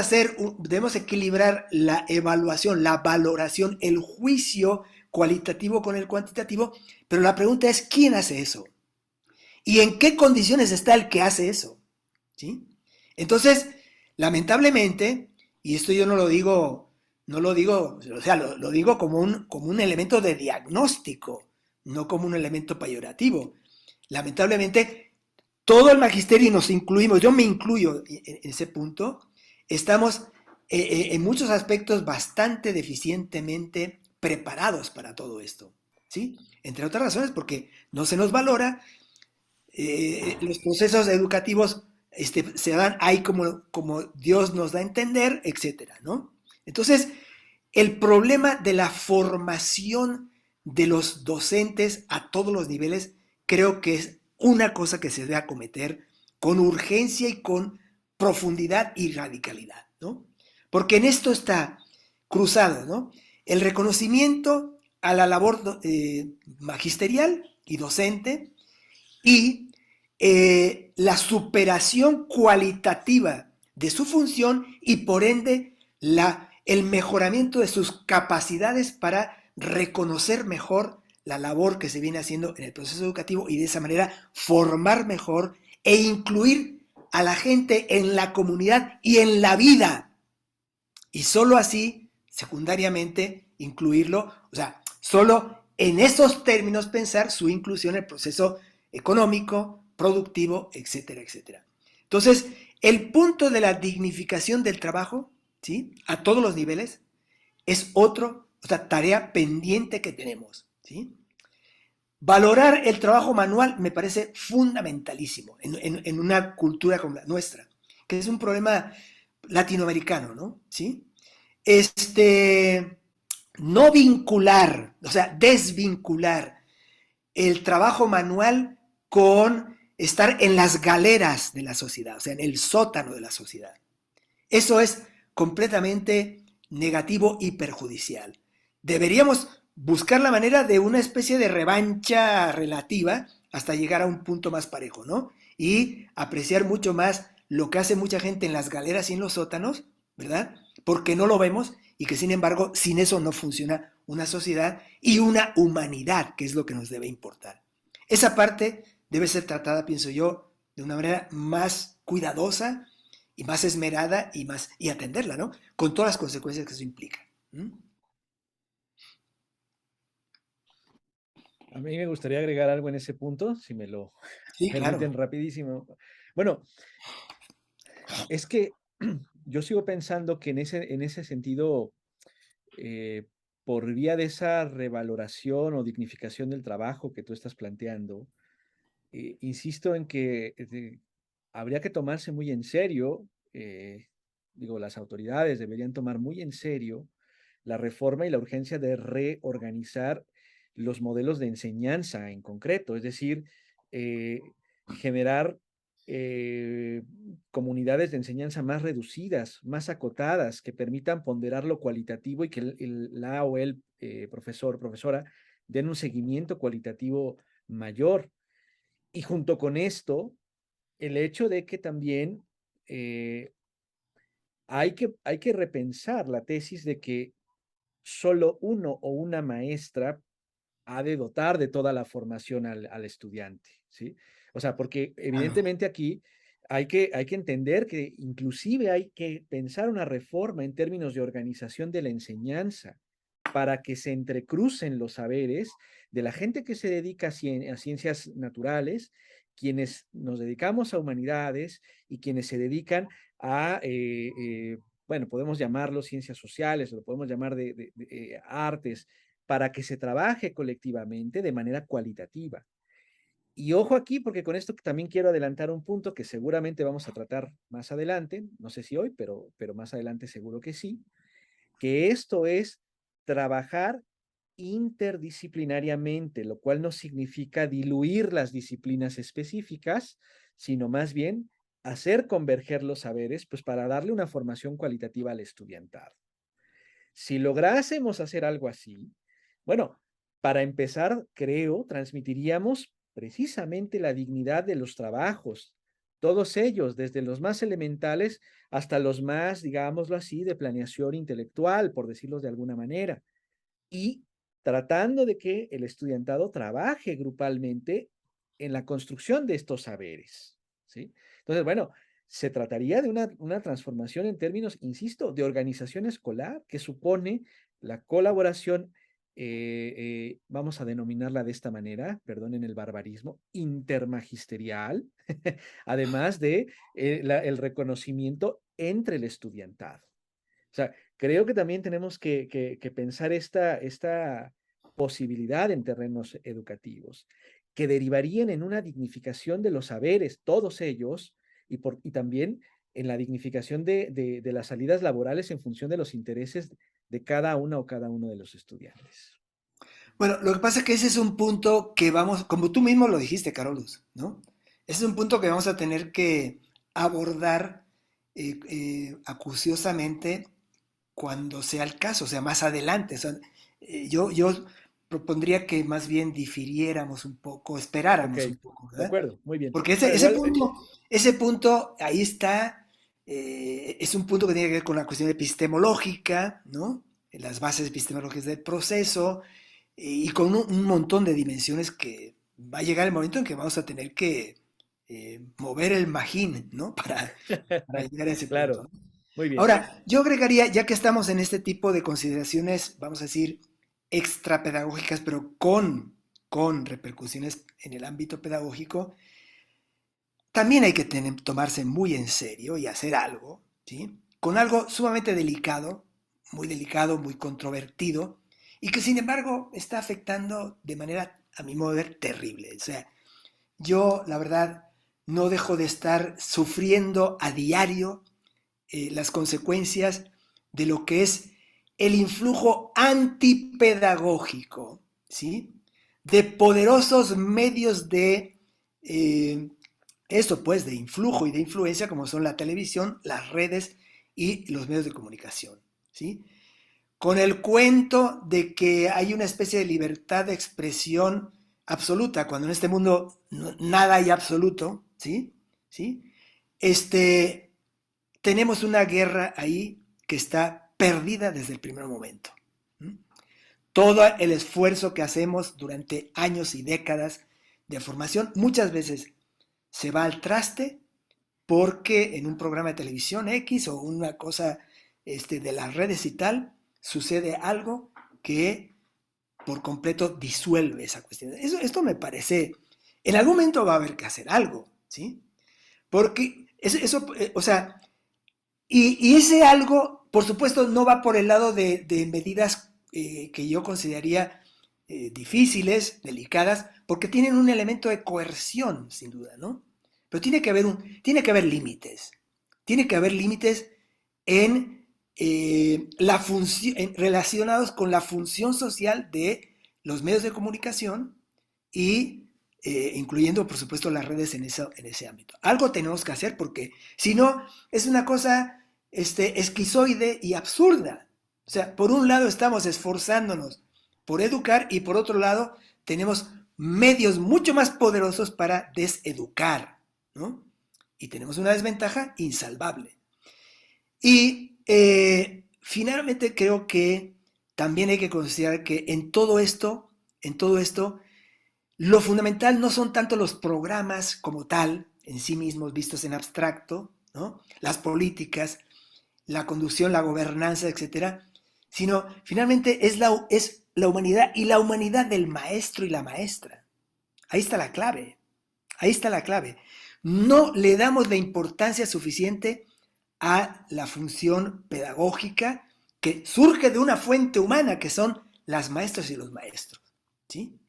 equilibrar la evaluación, la valoración, el juicio cualitativo con el cuantitativo, pero la pregunta es, ¿quién hace eso? ¿Y en qué condiciones está el que hace eso? ¿Sí? Entonces, lamentablemente, y esto yo o sea, lo digo como un elemento de diagnóstico, no como un elemento peyorativo. Lamentablemente, todo el magisterio, y nos incluimos, yo me incluyo en ese punto, estamos en muchos aspectos bastante deficientemente preparados para todo esto, ¿sí? Entre otras razones porque no se nos valora, los procesos educativos se dan ahí como Dios nos da a entender, etcétera, ¿no? Entonces, el problema de la formación de los docentes a todos los niveles creo que es una cosa que se debe acometer con urgencia y con profundidad y radicalidad, ¿no? Porque en esto está cruzado, ¿no? El reconocimiento a la labor magisterial y docente y la superación cualitativa de su función y por ende el mejoramiento de sus capacidades para reconocer mejor la labor que se viene haciendo en el proceso educativo y de esa manera formar mejor e incluir a la gente en la comunidad y en la vida. Y solo así, secundariamente, incluirlo, o sea, solo en esos términos pensar su inclusión en el proceso económico, productivo, etcétera, etcétera. Entonces, el punto de la dignificación del trabajo, ¿sí? A todos los niveles, es otra tarea pendiente que tenemos, ¿sí? Valorar el trabajo manual me parece fundamentalísimo en una cultura como la nuestra, que es un problema latinoamericano, ¿no? ¿Sí? No vincular, o sea, desvincular el trabajo manual con estar en las galeras de la sociedad, o sea, en el sótano de la sociedad. Eso es completamente negativo y perjudicial. Deberíamos buscar la manera de una especie de revancha relativa hasta llegar a un punto más parejo, ¿no? Y apreciar mucho más lo que hace mucha gente en las galeras y en los sótanos, ¿verdad? Porque no lo vemos y que sin embargo sin eso no funciona una sociedad y una humanidad, que es lo que nos debe importar. Esa parte debe ser tratada, pienso yo, de una manera más cuidadosa y más esmerada y atenderla, ¿no? Con todas las consecuencias que eso implica. ¿Mm? A mí me gustaría agregar algo en ese punto, si me lo Sí, claro. permiten rapidísimo. Bueno, es que yo sigo pensando que en ese sentido, eh, por vía de esa revaloración o dignificación del trabajo que tú estás planteando, insisto en que habría que tomarse muy en serio, digo, las autoridades deberían tomar muy en serio la reforma y la urgencia de reorganizar los modelos de enseñanza en concreto, es decir, eh, generar eh, comunidades de enseñanza más reducidas, más acotadas, que permitan ponderar lo cualitativo y que la o el profesor, profesora, den un seguimiento cualitativo mayor. Y junto con esto, el hecho de que también hay que repensar la tesis de que solo uno o una maestra ha de dotar de toda la formación al estudiante, ¿sí? O sea, porque Claro. evidentemente aquí hay que entender que inclusive hay que pensar una reforma en términos de organización de la enseñanza para que se entrecrucen los saberes de la gente que se dedica a ciencias naturales, quienes nos dedicamos a humanidades y quienes se dedican a, bueno, podemos llamarlo ciencias sociales, o lo podemos llamar de artes, para que se trabaje colectivamente de manera cualitativa. Y ojo aquí, porque con esto también quiero adelantar un punto que seguramente vamos a tratar más adelante, no sé si hoy, pero más adelante seguro que sí, que esto es trabajar interdisciplinariamente, lo cual no significa diluir las disciplinas específicas, sino más bien hacer converger los saberes, pues para darle una formación cualitativa al estudiantado. Si lográsemos hacer algo así, bueno, para empezar, creo, transmitiríamos precisamente la dignidad de los trabajos, todos ellos, desde los más elementales hasta los más, digámoslo así, de planeación intelectual, por decirlo de alguna manera, y tratando de que el estudiantado trabaje grupalmente en la construcción de estos saberes, ¿sí? Entonces, bueno, se trataría de una transformación en términos, insisto, de organización escolar que supone la colaboración, vamos a denominarla de esta manera, perdonen el barbarismo, intermagisterial, además de el reconocimiento entre el estudiantado. O sea, creo que también tenemos que pensar esta posibilidad en terrenos educativos, que derivarían en una dignificación de los saberes, todos ellos, y también en la dignificación de las salidas laborales en función de los intereses de cada una o cada uno de los estudiantes. Bueno, lo que pasa es que ese es un punto que vamos, como tú mismo lo dijiste, Carolus, ¿no? Ese es un punto que vamos a tener que abordar acuciosamente cuando sea el caso, o sea, más adelante. O sea, yo propondría que más bien difiriéramos un poco, Ok, esperáramos un poco, de ¿verdad? acuerdo, muy bien. Porque Bueno, igual, ese punto, ahí está, es un punto que tiene que ver con la cuestión epistemológica, ¿no? Las bases epistemológicas del proceso, y con un montón de dimensiones que va a llegar el momento en que vamos a tener que mover el magín, ¿no? Para llegar a ese punto, claro, ¿no? muy bien. Ahora, yo agregaría, ya que estamos en este tipo de consideraciones, vamos a decir, extrapedagógicas, pero con repercusiones en el ámbito pedagógico, también hay que tomarse muy en serio y hacer algo, ¿sí? Con algo sumamente delicado, muy controvertido, y que sin embargo está afectando de manera, a mi modo de ver, terrible. O sea, yo, la verdad, no dejo de estar sufriendo a diario las consecuencias de lo que es el influjo antipedagógico, ¿sí? De poderosos medios de eso, pues, de influjo y de influencia, como son la televisión, las redes y los medios de comunicación, ¿sí? Con el cuento de que hay una especie de libertad de expresión absoluta, cuando en este mundo nada hay absoluto, ¿sí? ¿Sí? Este, tenemos una guerra ahí que está perdida desde el primer momento. ¿Mm? Todo el esfuerzo que hacemos durante años y décadas de formación muchas veces se va al traste porque en un programa de televisión X o una cosa de las redes y tal, sucede algo que por completo disuelve esa cuestión. Esto me parece, en algún momento va a haber que hacer algo, ¿sí? Porque o sea, y ese algo, por supuesto, no va por el lado de medidas que yo consideraría difíciles, delicadas, porque tienen un elemento de coerción, sin duda, ¿no? Pero tiene que haber límites. Tiene que haber límites en la función, relacionados con la función social de los medios de comunicación y incluyendo, por supuesto, las redes en ese ámbito. Algo tenemos que hacer porque si no, es una cosa esquizoide y absurda. O sea, por un lado estamos esforzándonos por educar, y por otro lado tenemos medios mucho más poderosos para deseducar, ¿no? Y tenemos una desventaja insalvable. Y finalmente creo que también hay que considerar que en todo esto, lo fundamental no son tanto los programas como tal, en sí mismos, vistos en abstracto, ¿no? Las políticas, la conducción, la gobernanza, etcétera, sino finalmente es la humanidad, y la humanidad del maestro y la maestra. Ahí está la clave, ahí está la clave. No le damos la importancia suficiente a la función pedagógica que surge de una fuente humana, que son las maestras y los maestros, ¿sí?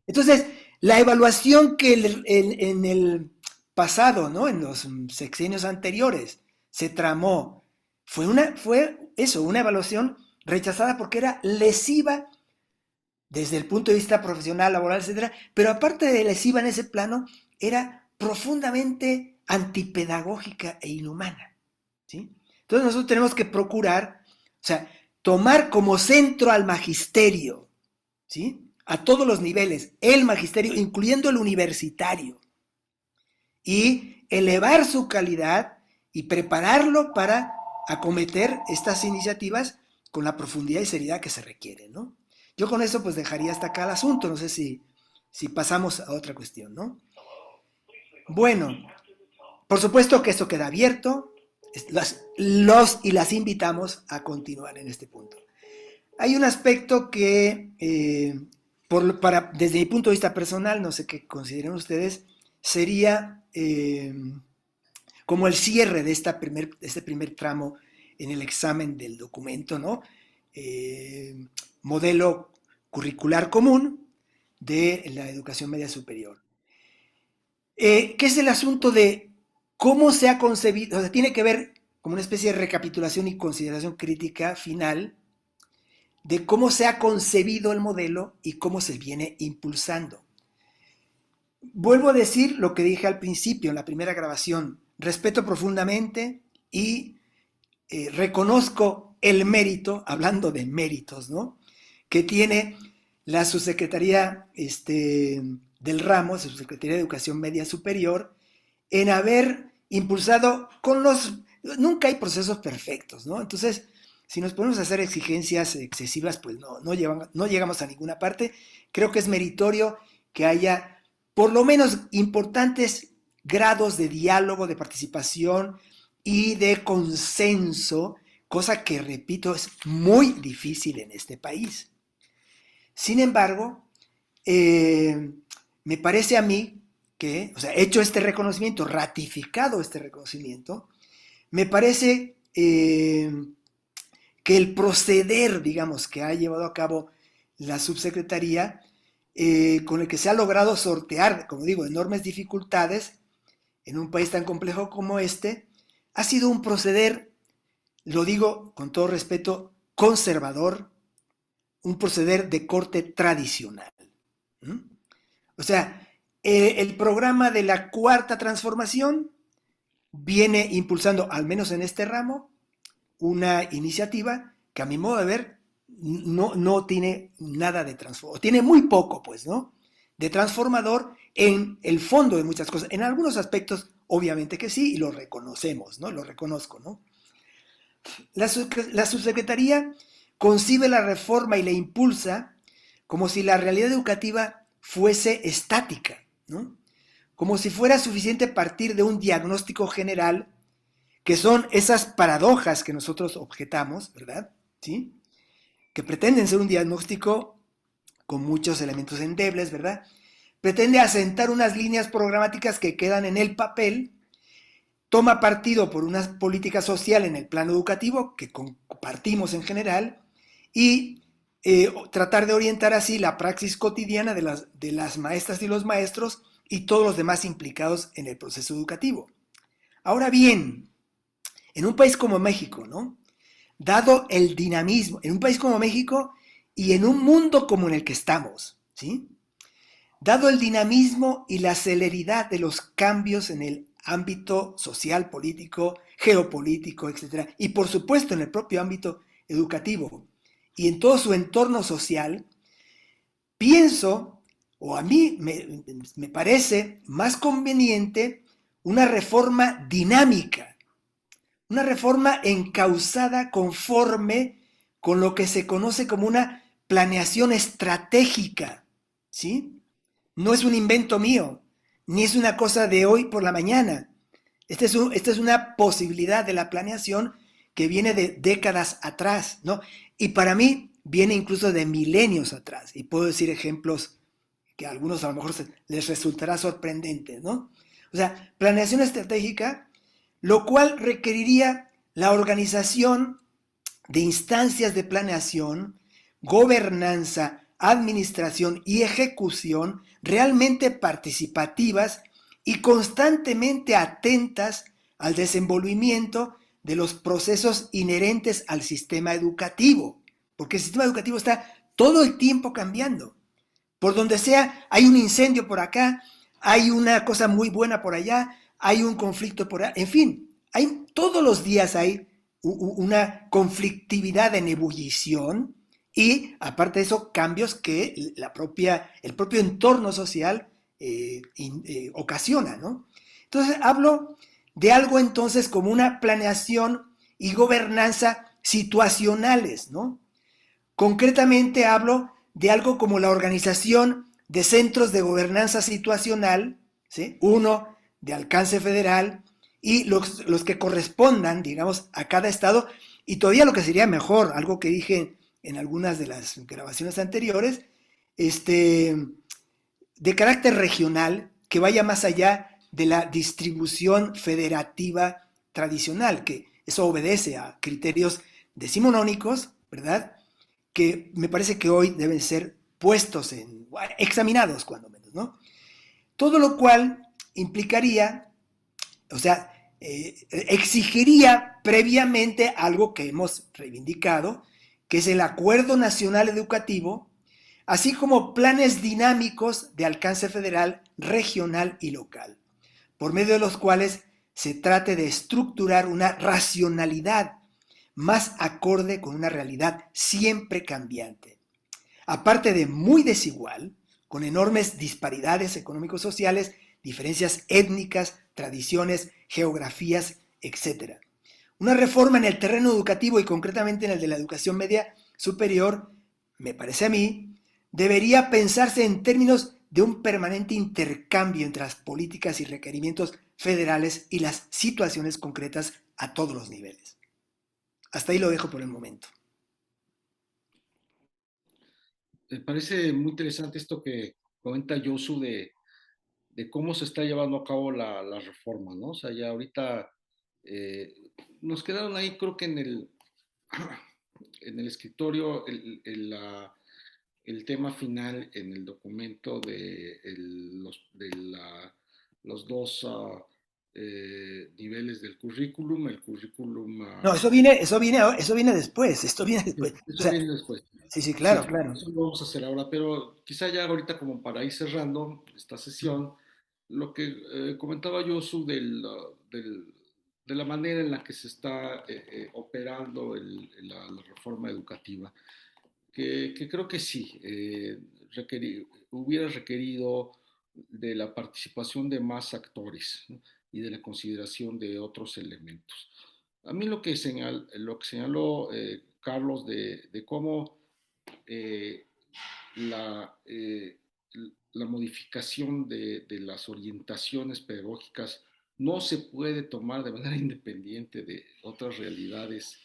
Entonces, la evaluación que en el pasado, ¿no? En los sexenios anteriores, se tramó, fue eso, una evaluación rechazada porque era lesiva desde el punto de vista profesional, laboral, etcétera, pero aparte de lesiva en ese plano, era profundamente antipedagógica e inhumana, ¿sí? Entonces nosotros tenemos que procurar, o sea, tomar como centro al magisterio, ¿sí? A todos los niveles, el magisterio, incluyendo el universitario, y elevar su calidad y prepararlo para acometer estas iniciativas con la profundidad y seriedad que se requiere, ¿no? Yo con eso pues dejaría hasta acá el asunto, no sé si pasamos a otra cuestión, ¿no? Bueno, por supuesto que esto queda abierto, los y las invitamos a continuar en este punto. Hay un aspecto que, desde mi punto de vista personal, no sé qué consideren ustedes, sería como el cierre de este primer tramo en el examen del documento, ¿no? Modelo curricular común de la educación media superior. Que es el asunto de cómo se ha concebido, o sea, tiene que ver como una especie de recapitulación y consideración crítica final de cómo se ha concebido el modelo y cómo se viene impulsando. Vuelvo a decir lo que dije al principio en la primera grabación, respeto profundamente y reconozco el mérito, hablando de méritos, ¿no?, que tiene la subsecretaría del ramo, Subsecretaría de Educación Media Superior, en haber impulsado nunca hay procesos perfectos, ¿no? Entonces, si nos ponemos a hacer exigencias excesivas, pues no llegamos a ninguna parte. Creo que es meritorio que haya por lo menos importantes grados de diálogo, de participación y de consenso, cosa que, repito, es muy difícil en este país. Sin embargo, me parece a mí que, o sea, hecho este reconocimiento, ratificado este reconocimiento, me parece que el proceder, digamos, que ha llevado a cabo la subsecretaría, con el que se ha logrado sortear, como digo, enormes dificultades en un país tan complejo como este, ha sido un proceder, lo digo con todo respeto, conservador, un proceder de corte tradicional. ¿Mm? O sea, el programa de la Cuarta Transformación viene impulsando, al menos en este ramo, una iniciativa que a mi modo de ver no tiene nada de transformador, tiene muy poco, pues, ¿no?, de transformador en el fondo de muchas cosas. En algunos aspectos, obviamente que sí, y lo reconocemos, ¿no?, lo reconozco, ¿no? La subsecretaría concibe la reforma y la impulsa como si la realidad educativa fuese estática, ¿no?, como si fuera suficiente partir de un diagnóstico general, que son esas paradojas que nosotros objetamos, ¿verdad?, ¿sí?, que pretenden ser un diagnóstico con muchos elementos endebles, ¿verdad? Pretende asentar unas líneas programáticas que quedan en el papel, toma partido por una política social en el plano educativo, que compartimos en general, y tratar de orientar así la praxis cotidiana de las maestras y los maestros y todos los demás implicados en el proceso educativo. Ahora bien, en un país como México, ¿no?, dado el dinamismo, en un país como México y en un mundo como en el que estamos, ¿sí?, dado el dinamismo y la celeridad de los cambios en el ámbito social, político, geopolítico, etcétera, y por supuesto en el propio ámbito educativo y en todo su entorno social, pienso, o a mí me parece más conveniente una reforma dinámica, una reforma encauzada conforme con lo que se conoce como una planeación estratégica, ¿sí? No es un invento mío, ni es una cosa de hoy por la mañana. Esta es una posibilidad de la planeación que viene de décadas atrás, ¿no? Y para mí viene incluso de milenios atrás. Y puedo decir ejemplos que a algunos a lo mejor les resultará sorprendente, ¿no? O sea, planeación estratégica, lo cual requeriría la organización de instancias de planeación, gobernanza, administración y ejecución realmente participativas y constantemente atentas al desenvolvimiento de los procesos inherentes al sistema educativo, porque el sistema educativo está todo el tiempo cambiando. Por donde sea, hay un incendio por acá, hay una cosa muy buena por allá, hay un conflicto por allá, en fin, todos los días hay una conflictividad en ebullición y, aparte de eso, cambios que el propio entorno social ocasiona, ¿no? Entonces, hablo de algo entonces como una planeación y gobernanza situacionales, ¿no? Concretamente hablo de algo como la organización de centros de gobernanza situacional, ¿sí? Uno de alcance federal y los que correspondan, digamos, a cada estado, y todavía lo que sería mejor, algo que dije en algunas de las grabaciones anteriores, de carácter regional, que vaya más allá de la distribución federativa tradicional, que eso obedece a criterios decimonónicos, ¿verdad? Que me parece que hoy deben ser puestos examinados cuando menos, ¿no? Todo lo cual implicaría, o sea, exigiría previamente algo que hemos reivindicado, que es el Acuerdo Nacional Educativo, así como planes dinámicos de alcance federal, regional y local, por medio de los cuales se trate de estructurar una racionalidad más acorde con una realidad siempre cambiante. Aparte de muy desigual, con enormes disparidades económico-sociales, diferencias étnicas, tradiciones, geografías, etc. Una reforma en el terreno educativo y concretamente en el de la educación media superior, me parece a mí, debería pensarse en términos de un permanente intercambio entre las políticas y requerimientos federales y las situaciones concretas a todos los niveles. Hasta ahí lo dejo por el momento. Me parece muy interesante esto que comenta Yosu de cómo se está llevando a cabo la reforma, ¿no? O sea, ya ahorita eh, nos quedaron ahí, creo que en el escritorio, el tema final en el documento de los dos niveles del currículum, el currículum... No, eso viene después, esto viene después. O eso sea, viene después. sí, Sí, claro, claro. eso lo vamos a hacer ahora, pero quizá ya ahorita como para ir cerrando esta sesión, lo que comentaba Yosu de la manera en la que se está operando la reforma educativa, que creo que sí, hubiera requerido de la participación de más actores, ¿no? Y de la consideración de otros elementos. A mí lo que señaló Carlos de cómo eh, la, eh, la modificación de las orientaciones pedagógicas no se puede tomar de manera independiente de otras realidades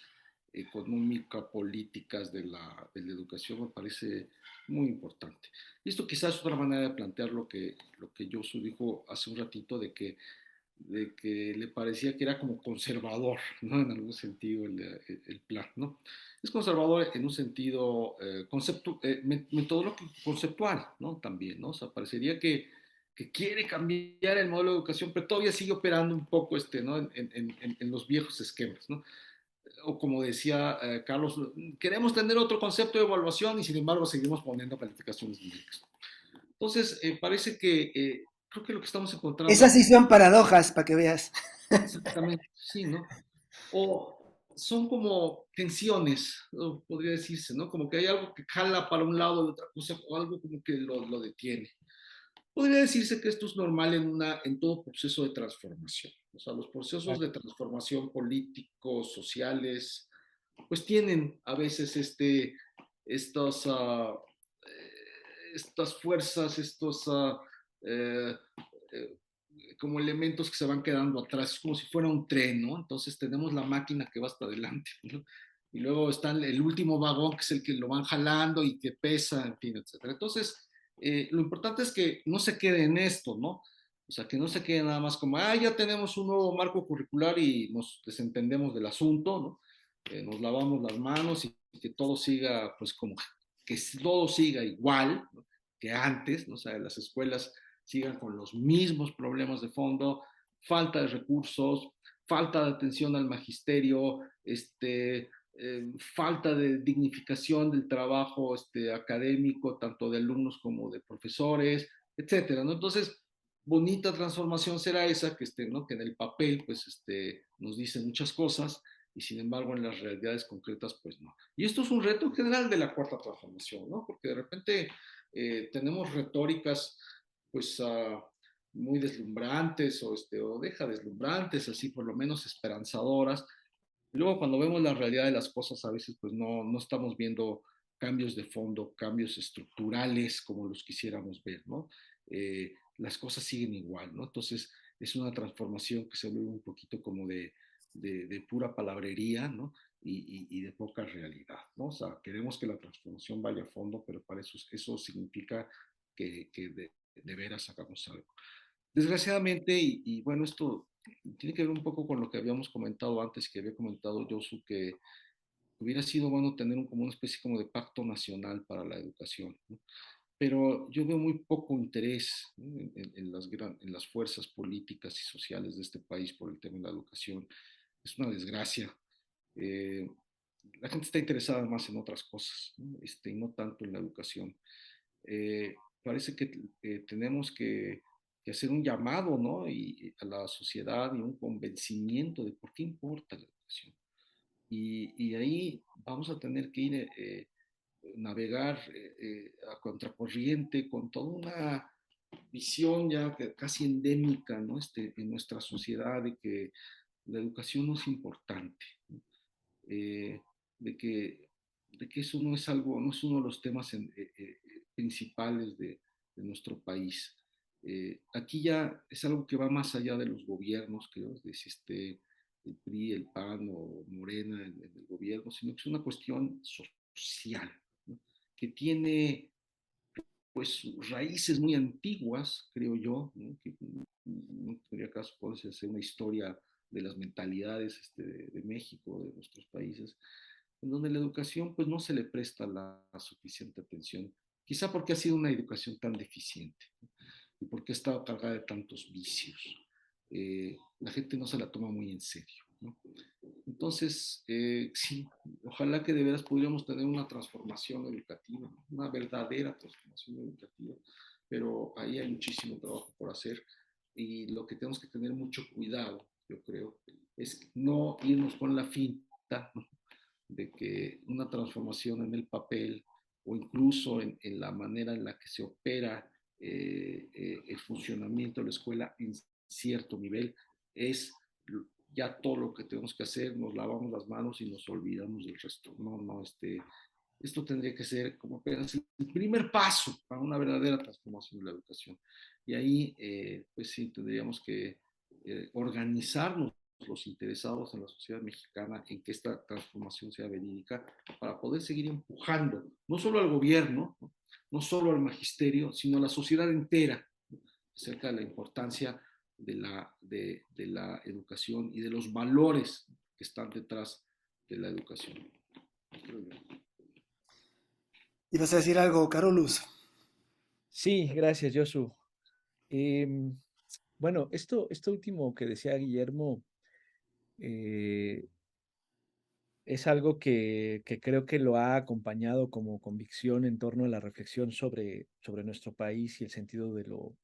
económicas, políticas de la educación, me parece muy importante. Y esto quizás es otra manera de plantear lo que Josu dijo hace un ratito de que le parecía que era como conservador, ¿no? En algún sentido el plan, ¿no? Es conservador en un sentido metodológico conceptual, ¿no? También, ¿no? O sea, parecería que quiere cambiar el modelo de educación, pero todavía sigue operando un poco ¿no? En los viejos esquemas, ¿no? O como decía Carlos, queremos tener otro concepto de evaluación y sin embargo seguimos poniendo calificaciones numéricas. Entonces, parece que creo que lo que estamos encontrando Esas sí son paradojas, para que veas. exactamente, sí, ¿no? O son como tensiones, ¿no? Podría decirse, ¿no? Como que hay algo que jala para un lado de otra cosa o algo como que lo detiene. Podría decirse que esto es normal en todo proceso de transformación. O sea, los procesos de transformación políticos, sociales, pues tienen a veces estas, estas fuerzas, estos eh, eh, como elementos que se van quedando atrás, es como si fuera un tren, ¿no? Entonces tenemos la máquina que va hasta adelante, ¿no? Y luego está el último vagón, que es el que lo van jalando y que pesa, en fin, etcétera. Entonces, lo importante es que no se quede en esto, ¿no? O sea, que no se quede nada más como, ya tenemos un nuevo marco curricular y nos desentendemos del asunto, ¿no? Nos lavamos las manos y que todo siga, pues como que todo siga igual, ¿no? Que antes, ¿no? O sea, las escuelas sigan con los mismos problemas de fondo, falta de recursos, falta de atención al magisterio, falta de dignificación del trabajo académico, tanto de alumnos como de profesores, etcétera, ¿no? Entonces, bonita transformación será esa, ¿no? Que en el papel, pues, nos dice muchas cosas, y sin embargo en las realidades concretas, pues no. Y esto es un reto general de la cuarta transformación, ¿no? Porque de repente tenemos retóricas, pues, muy deslumbrantes o deja deslumbrantes, así por lo menos esperanzadoras. Y luego cuando vemos la realidad de las cosas, a veces pues no estamos viendo cambios de fondo, cambios estructurales como los quisiéramos ver, ¿no? Las cosas siguen igual, ¿no? Entonces es una transformación que se ve un poquito como de pura palabrería, ¿no? Y de poca realidad, ¿no? O sea, queremos que la transformación vaya a fondo, pero para eso significa que de veras hagamos algo. Desgraciadamente, y bueno, esto tiene que ver un poco con lo que habíamos comentado antes, que había comentado Josu, que hubiera sido bueno tener como una especie como de pacto nacional para la educación, ¿no? Pero yo veo muy poco interés, ¿no? En las fuerzas políticas y sociales de este país por el tema de la educación. Es una desgracia. Eh, la gente está interesada más en otras cosas, ¿no? Y no tanto en la educación. Parece que tenemos que hacer un llamado, ¿no? A la sociedad y un convencimiento de por qué importa la educación. Y ahí vamos a tener que ir navegar a contracorriente con toda una visión ya casi endémica, ¿no? En nuestra sociedad de que la educación no es importante, ¿no? eh, de, que, de que eso no es algo, no es uno de los temas principales de nuestro país. Aquí ya es algo que va más allá de los gobiernos, creo, de si el PRI, el PAN o Morena en el gobierno, sino que es una cuestión social, ¿no? Que tiene pues raíces muy antiguas, creo yo, ¿no? Que no tendría caso poderse hacer una historia de las mentalidades de México, de nuestros países, en donde la educación pues no se le presta la suficiente atención, quizá porque ha sido una educación tan deficiente, ¿no? Y porque ha estado cargada de tantos vicios. La gente no se la toma muy en serio, ¿no? Entonces, sí, ojalá que de veras pudiéramos tener una transformación educativa, ¿no? Una verdadera transformación educativa, pero ahí hay muchísimo trabajo por hacer y lo que tenemos que tener mucho cuidado, yo creo, es no irnos con la finta, ¿no? De que una transformación en el papel o incluso en la manera en la que se opera el funcionamiento de la escuela en cierto nivel es ya todo lo que tenemos que hacer, nos lavamos las manos y nos olvidamos del resto. No, no, esto tendría que ser como apenas el primer paso para una verdadera transformación de la educación. Y ahí, pues sí, tendríamos que organizarnos los interesados en la sociedad mexicana en que esta transformación sea verídica para poder seguir empujando no solo al gobierno, no solo al magisterio, sino a la sociedad entera acerca de la importancia de la educación y de los valores que están detrás de la educación. ¿Y vas a decir algo, Carolus? Sí, gracias, Josu. Em, bueno, esto último que decía Guillermo eh, es algo que creo que lo ha acompañado como convicción en torno a la reflexión sobre nuestro país y el sentido de lo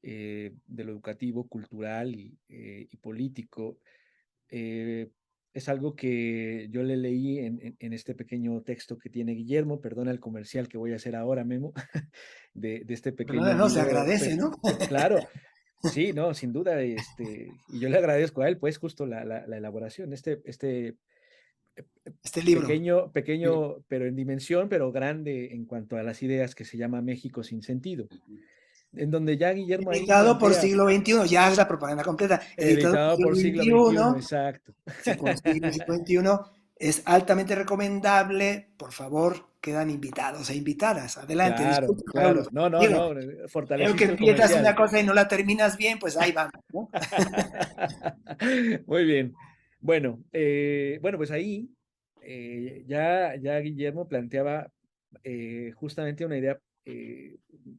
educativo, cultural y político. Es algo que yo le leí en este pequeño texto que tiene Guillermo, perdona el comercial que voy a hacer ahora, Memo, de este Pero no, pequeño no, se libro, agradece, ¿no? claro, sí, no, sin duda, y yo le agradezco a él, pues, justo la elaboración, este Este libro. pequeño, pero en dimensión, pero grande en cuanto a las ideas, que se llama México sin sentido, en donde ya Guillermo ahí Editado por plantea, Siglo XXI, ya es la propaganda completa. Editado por editado Siglo por siglo XXI, XXI, exacto. sí, por siglo XXI, es altamente recomendable. Por favor, quedan invitados e invitadas. Adelante, Claro, disculpe, claro. Carlos. No, no, Digo, no, creo que fortaleciste el empiezas una comercial. cosa y no la terminas bien, pues ahí vamos, ¿no? Muy bien. Bueno, bueno, pues ahí ya Guillermo planteaba justamente una idea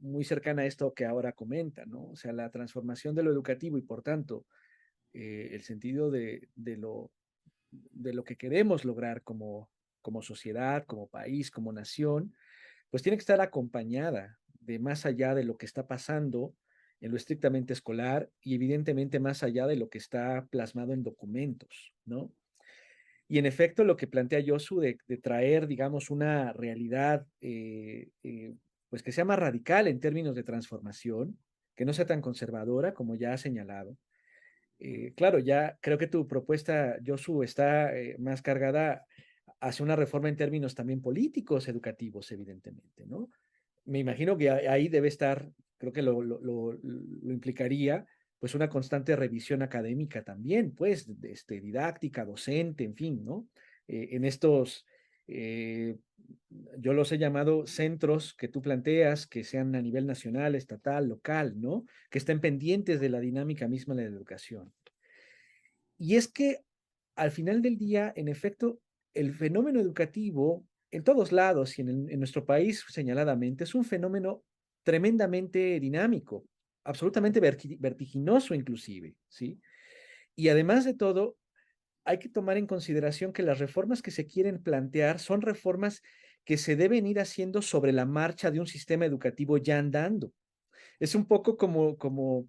muy cercana a esto que ahora comenta, ¿no? O sea, la transformación de lo educativo y por tanto el sentido de lo que queremos lograr como sociedad, como país, como nación, pues tiene que estar acompañada de más allá de lo que está pasando en lo estrictamente escolar y evidentemente más allá de lo que está plasmado en documentos, ¿no? Y en efecto, lo que plantea Yosu de traer, digamos, una realidad, pues que sea más radical en términos de transformación, que no sea tan conservadora como ya ha señalado. Claro, ya creo que tu propuesta, Yosu, está más cargada hacia una reforma en términos también políticos, educativos, evidentemente, ¿no? Me imagino que ahí debe estar, creo que lo implicaría, pues una constante revisión académica también, pues, didáctica, docente, en fin, ¿no? En estos, eh, yo los he llamado centros que tú planteas, que sean a nivel nacional, estatal, local, ¿no? Que estén pendientes de la dinámica misma de la educación. Y es que al final del día, en efecto, el fenómeno educativo en todos lados y en nuestro país señaladamente es un fenómeno tremendamente dinámico, absolutamente vertiginoso inclusive, ¿sí? Y además de todo, hay que tomar en consideración que las reformas que se quieren plantear son reformas que se deben ir haciendo sobre la marcha de un sistema educativo ya andando. Es un poco como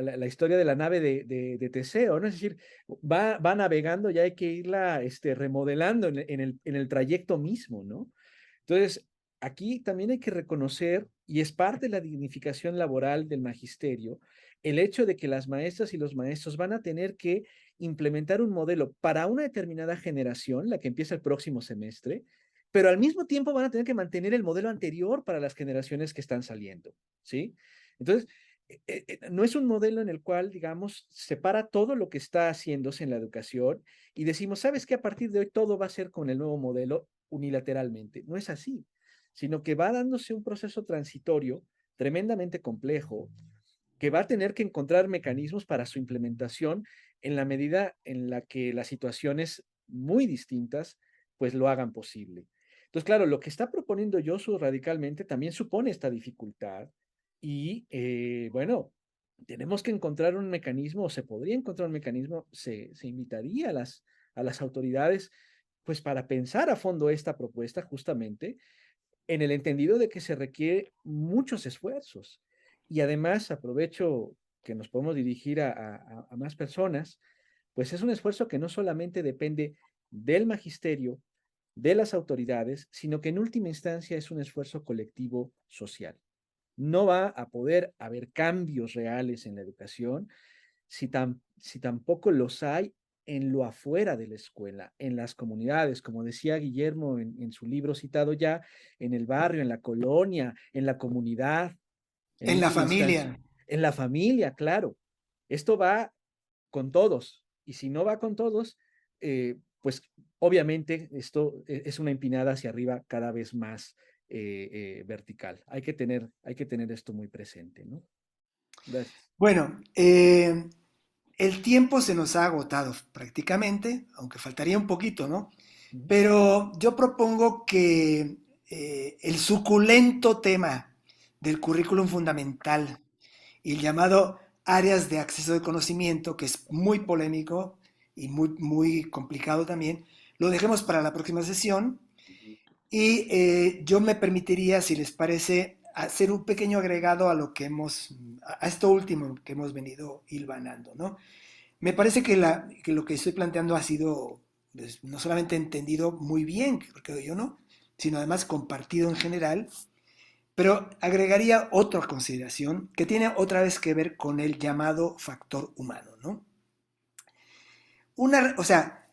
la historia de la nave de Teseo, ¿no? Es decir, va navegando y hay que irla remodelando en el trayecto mismo, ¿no? Entonces, aquí también hay que reconocer, y es parte de la dignificación laboral del magisterio, el hecho de que las maestras y los maestros van a tener que implementar un modelo para una determinada generación, la que empieza el próximo semestre, pero al mismo tiempo van a tener que mantener el modelo anterior para las generaciones que están saliendo, ¿sí? Entonces, no es un modelo en el cual, digamos, separa todo lo que está haciéndose en la educación y decimos, ¿sabes qué? A partir de hoy todo va a ser con el nuevo modelo unilateralmente. No es así, sino que va dándose un proceso transitorio tremendamente complejo que va a tener que encontrar mecanismos para su implementación en la medida en la que las situaciones muy distintas pues lo hagan posible. Entonces, claro, lo que está proponiendo Josu radicalmente también supone esta dificultad y bueno, tenemos que encontrar un mecanismo, o se podría encontrar un mecanismo, se invitaría a las autoridades pues para pensar a fondo esta propuesta justamente en el entendido de que se requiere muchos esfuerzos. Y además aprovecho que nos podemos dirigir a más personas, pues es un esfuerzo que no solamente depende del magisterio, de las autoridades, sino que en última instancia es un esfuerzo colectivo social. No va a poder haber cambios reales en la educación si tampoco los hay en lo afuera de la escuela, en las comunidades, como decía Guillermo en su libro citado ya, en el barrio, en la colonia, en la comunidad, en En la última instancia, familia. en la familia, claro. Esto va con todos, y si no va con todos, pues obviamente esto es una empinada hacia arriba cada vez más vertical. Hay que tener esto muy presente, ¿no? Gracias. Bueno, el tiempo se nos ha agotado prácticamente, aunque faltaría un poquito, ¿no? Ujú. Pero yo propongo que el suculento tema del currículum fundamental y el llamado áreas de acceso de conocimiento, que es muy polémico y muy complicado también, lo dejemos para la próxima sesión y yo me permitiría, si les parece, hacer un pequeño agregado a lo que a esto último que hemos venido hilvanando, ¿no? Me parece que lo que estoy planteando ha sido pues, no solamente entendido muy bien, creo yo no, sino además compartido en general, pero agregaría otra consideración que tiene otra vez que ver con el llamado factor humano, ¿no? O sea,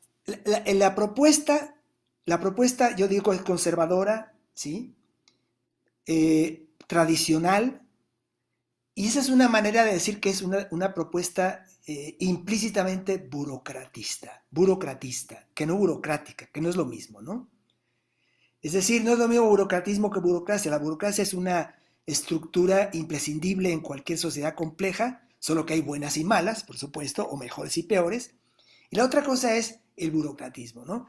la propuesta, yo digo, es conservadora, ¿sí? Tradicional, y esa es una manera de decir que es una propuesta implícitamente burocratista, que no burocrática, que no es lo mismo, ¿no? Es decir, no es lo mismo burocratismo que burocracia. La burocracia es una estructura imprescindible en cualquier sociedad compleja, solo que hay buenas y malas, por supuesto, o mejores y peores. Y la otra cosa es el burocratismo, ¿no?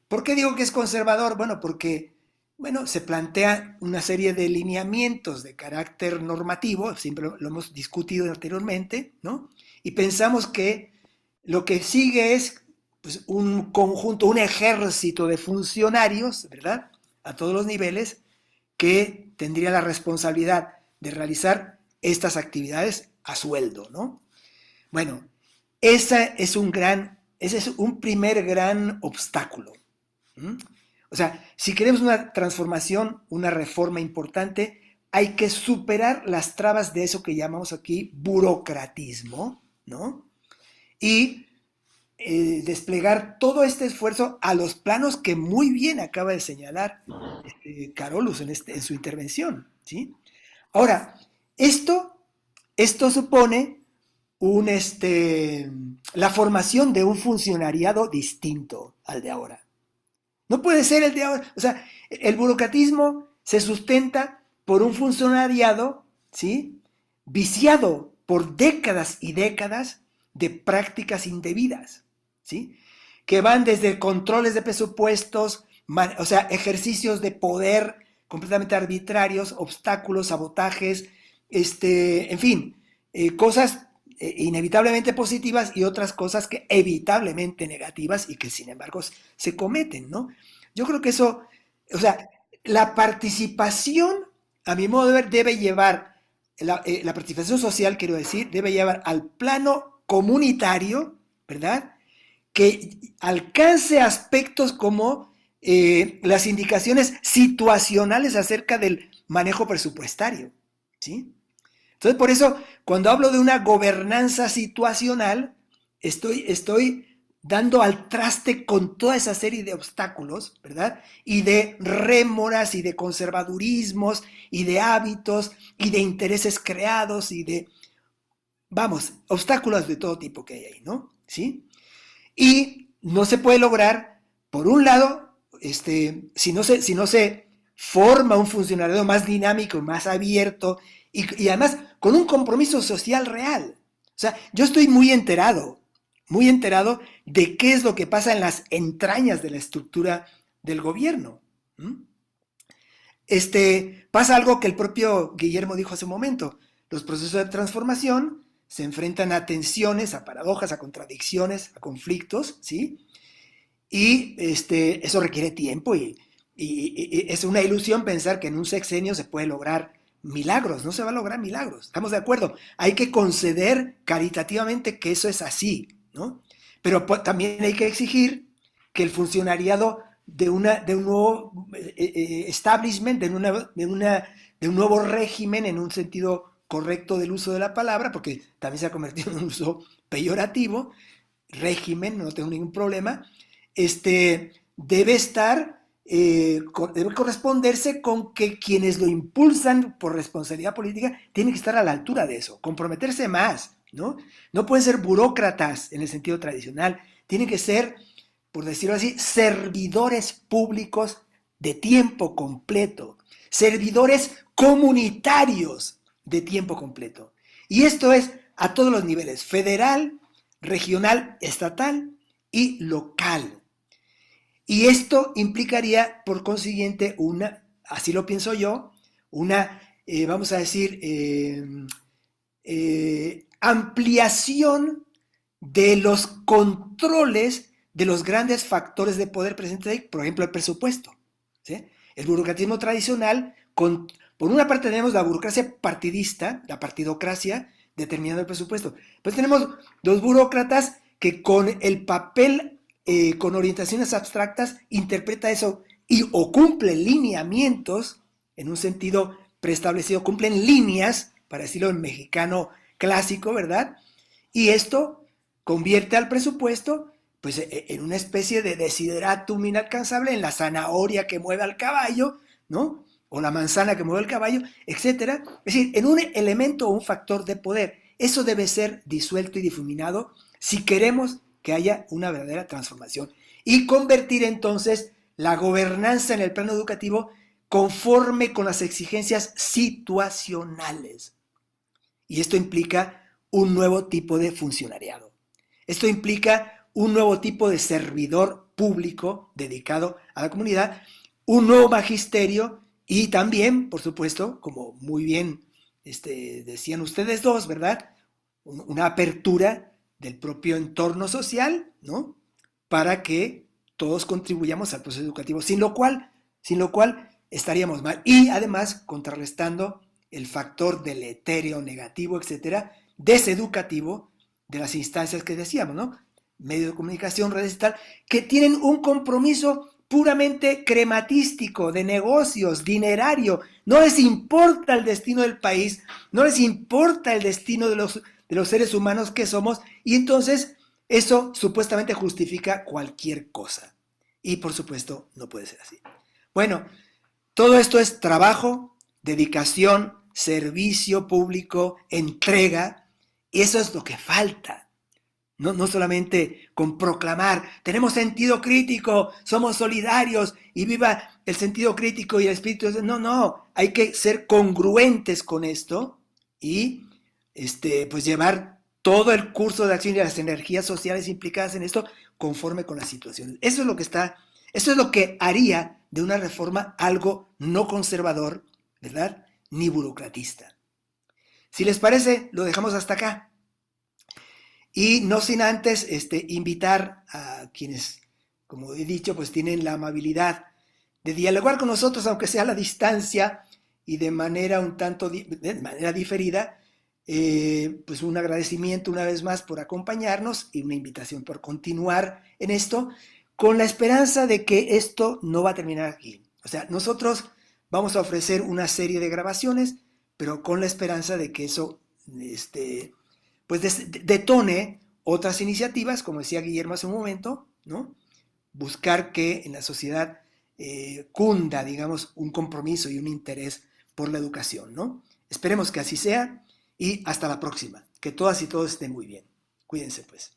¿Por qué digo que es conservador? Bueno, porque se plantea una serie de lineamientos de carácter normativo, siempre lo hemos discutido anteriormente, ¿no? Y pensamos que lo que sigue es pues, un conjunto, un ejército de funcionarios, ¿verdad? A todos los niveles, que tendría la responsabilidad de realizar estas actividades a sueldo, ¿no? Bueno, ese es un primer gran obstáculo. ¿Mm? O sea, si queremos una transformación, una reforma importante, hay que superar las trabas de eso que llamamos aquí burocratismo, ¿no? Y desplegar todo este esfuerzo a los planos que muy bien acaba de señalar Carolus en su intervención, ¿sí? Ahora, esto supone la formación de un funcionariado distinto al de ahora. No puede ser el de ahora. O sea, el burocratismo se sustenta por un funcionariado, ¿sí? Viciado por décadas y décadas de prácticas indebidas, ¿sí? Que van desde controles de presupuestos, o sea, ejercicios de poder completamente arbitrarios, obstáculos, sabotajes, en fin, cosas inevitablemente positivas y otras cosas que evitablemente negativas y que sin embargo se cometen, ¿no? Yo creo que eso, o sea, la participación, a mi modo de ver, debe llevar, la participación social, quiero decir, debe llevar al plano comunitario, ¿verdad? Que alcance aspectos como las indicaciones situacionales acerca del manejo presupuestario, ¿sí? Entonces, por eso, cuando hablo de una gobernanza situacional, estoy dando al traste con toda esa serie de obstáculos, ¿verdad? Y de rémoras y de conservadurismos y de hábitos y de intereses creados y de, vamos, obstáculos de todo tipo que hay ahí, ¿no? ¿Sí? Y no se puede lograr, por un lado, si no se forma un funcionariado más dinámico, más abierto y además con un compromiso social real. O sea, yo estoy muy enterado de qué es lo que pasa en las entrañas de la estructura del gobierno. Pasa algo que el propio Guillermo dijo hace un momento. Los procesos de transformación se enfrentan a tensiones, a paradojas, a contradicciones, a conflictos, ¿sí? Y eso requiere tiempo y es una ilusión pensar que en un sexenio se puede lograr milagros, no se va a lograr milagros, estamos de acuerdo, hay que conceder caritativamente que eso es así, ¿no? Pero también hay que exigir que el funcionariado de un nuevo establishment, de un nuevo régimen en un sentido correcto del uso de la palabra, porque también se ha convertido en un uso peyorativo, régimen, no tengo ningún problema, debe estar, debe corresponderse con que quienes lo impulsan por responsabilidad política tienen que estar a la altura de eso, comprometerse más, ¿no? No pueden ser burócratas en el sentido tradicional, tienen que ser, por decirlo así, servidores públicos de tiempo completo, servidores comunitarios de tiempo completo. Y esto es a todos los niveles, federal, regional, estatal y local. Y esto implicaría, por consiguiente, así lo pienso yo, vamos a decir, ampliación de los controles de los grandes factores de poder presentes ahí, por ejemplo, el presupuesto, ¿sí? El burocratismo tradicional, por una parte tenemos la burocracia partidista, la partidocracia, determinando el presupuesto. Pues tenemos dos burócratas que con el papel, con orientaciones abstractas, interpreta eso o cumple lineamientos en un sentido preestablecido, cumplen líneas, para decirlo en mexicano clásico, ¿verdad? Y esto convierte al presupuesto pues en una especie de desideratum inalcanzable, en la zanahoria que mueve al caballo, ¿no? O la manzana que mueve el caballo, etcétera. Es decir, en un elemento o un factor de poder. Eso debe ser disuelto y difuminado si queremos que haya una verdadera transformación y convertir entonces la gobernanza en el plano educativo conforme con las exigencias situacionales. Y esto implica un nuevo tipo de funcionariado. Esto implica un nuevo tipo de servidor público dedicado a la comunidad, un nuevo magisterio y también, por supuesto, como muy bien decían ustedes dos, ¿verdad? Una apertura del propio entorno social, ¿no? Para que todos contribuyamos al proceso educativo, sin lo cual estaríamos mal. Y además, contrarrestando el factor deleterio, negativo, etcétera, deseducativo de las instancias que decíamos, ¿no? Medios de comunicación, redes y tal, que tienen un compromiso puramente crematístico, de negocios, dinerario. No les importa el destino del país, no les importa el destino de los seres humanos que somos, y entonces eso supuestamente justifica cualquier cosa. Y por supuesto no puede ser así. Bueno, todo esto es trabajo, dedicación, servicio público, entrega, y eso es lo que falta. No solamente con proclamar, tenemos sentido crítico, somos solidarios y viva el sentido crítico y el espíritu. No, hay que ser congruentes con esto y pues llevar todo el curso de acción y las energías sociales implicadas en esto conforme con las situaciones. Eso es lo que haría de una reforma algo no conservador, ¿verdad? Ni burocratista. Si les parece, lo dejamos hasta acá. Y no sin antes invitar a quienes, como he dicho, pues tienen la amabilidad de dialogar con nosotros, aunque sea a la distancia y de manera un tanto, de manera diferida, pues un agradecimiento una vez más por acompañarnos y una invitación por continuar en esto, con la esperanza de que esto no va a terminar aquí. O sea, nosotros vamos a ofrecer una serie de grabaciones, pero con la esperanza de que eso pues detone otras iniciativas, como decía Guillermo hace un momento, ¿no? Buscar que en la sociedad cunda, digamos, un compromiso y un interés por la educación, ¿no? Esperemos que así sea y hasta la próxima. Que todas y todos estén muy bien. Cuídense, pues.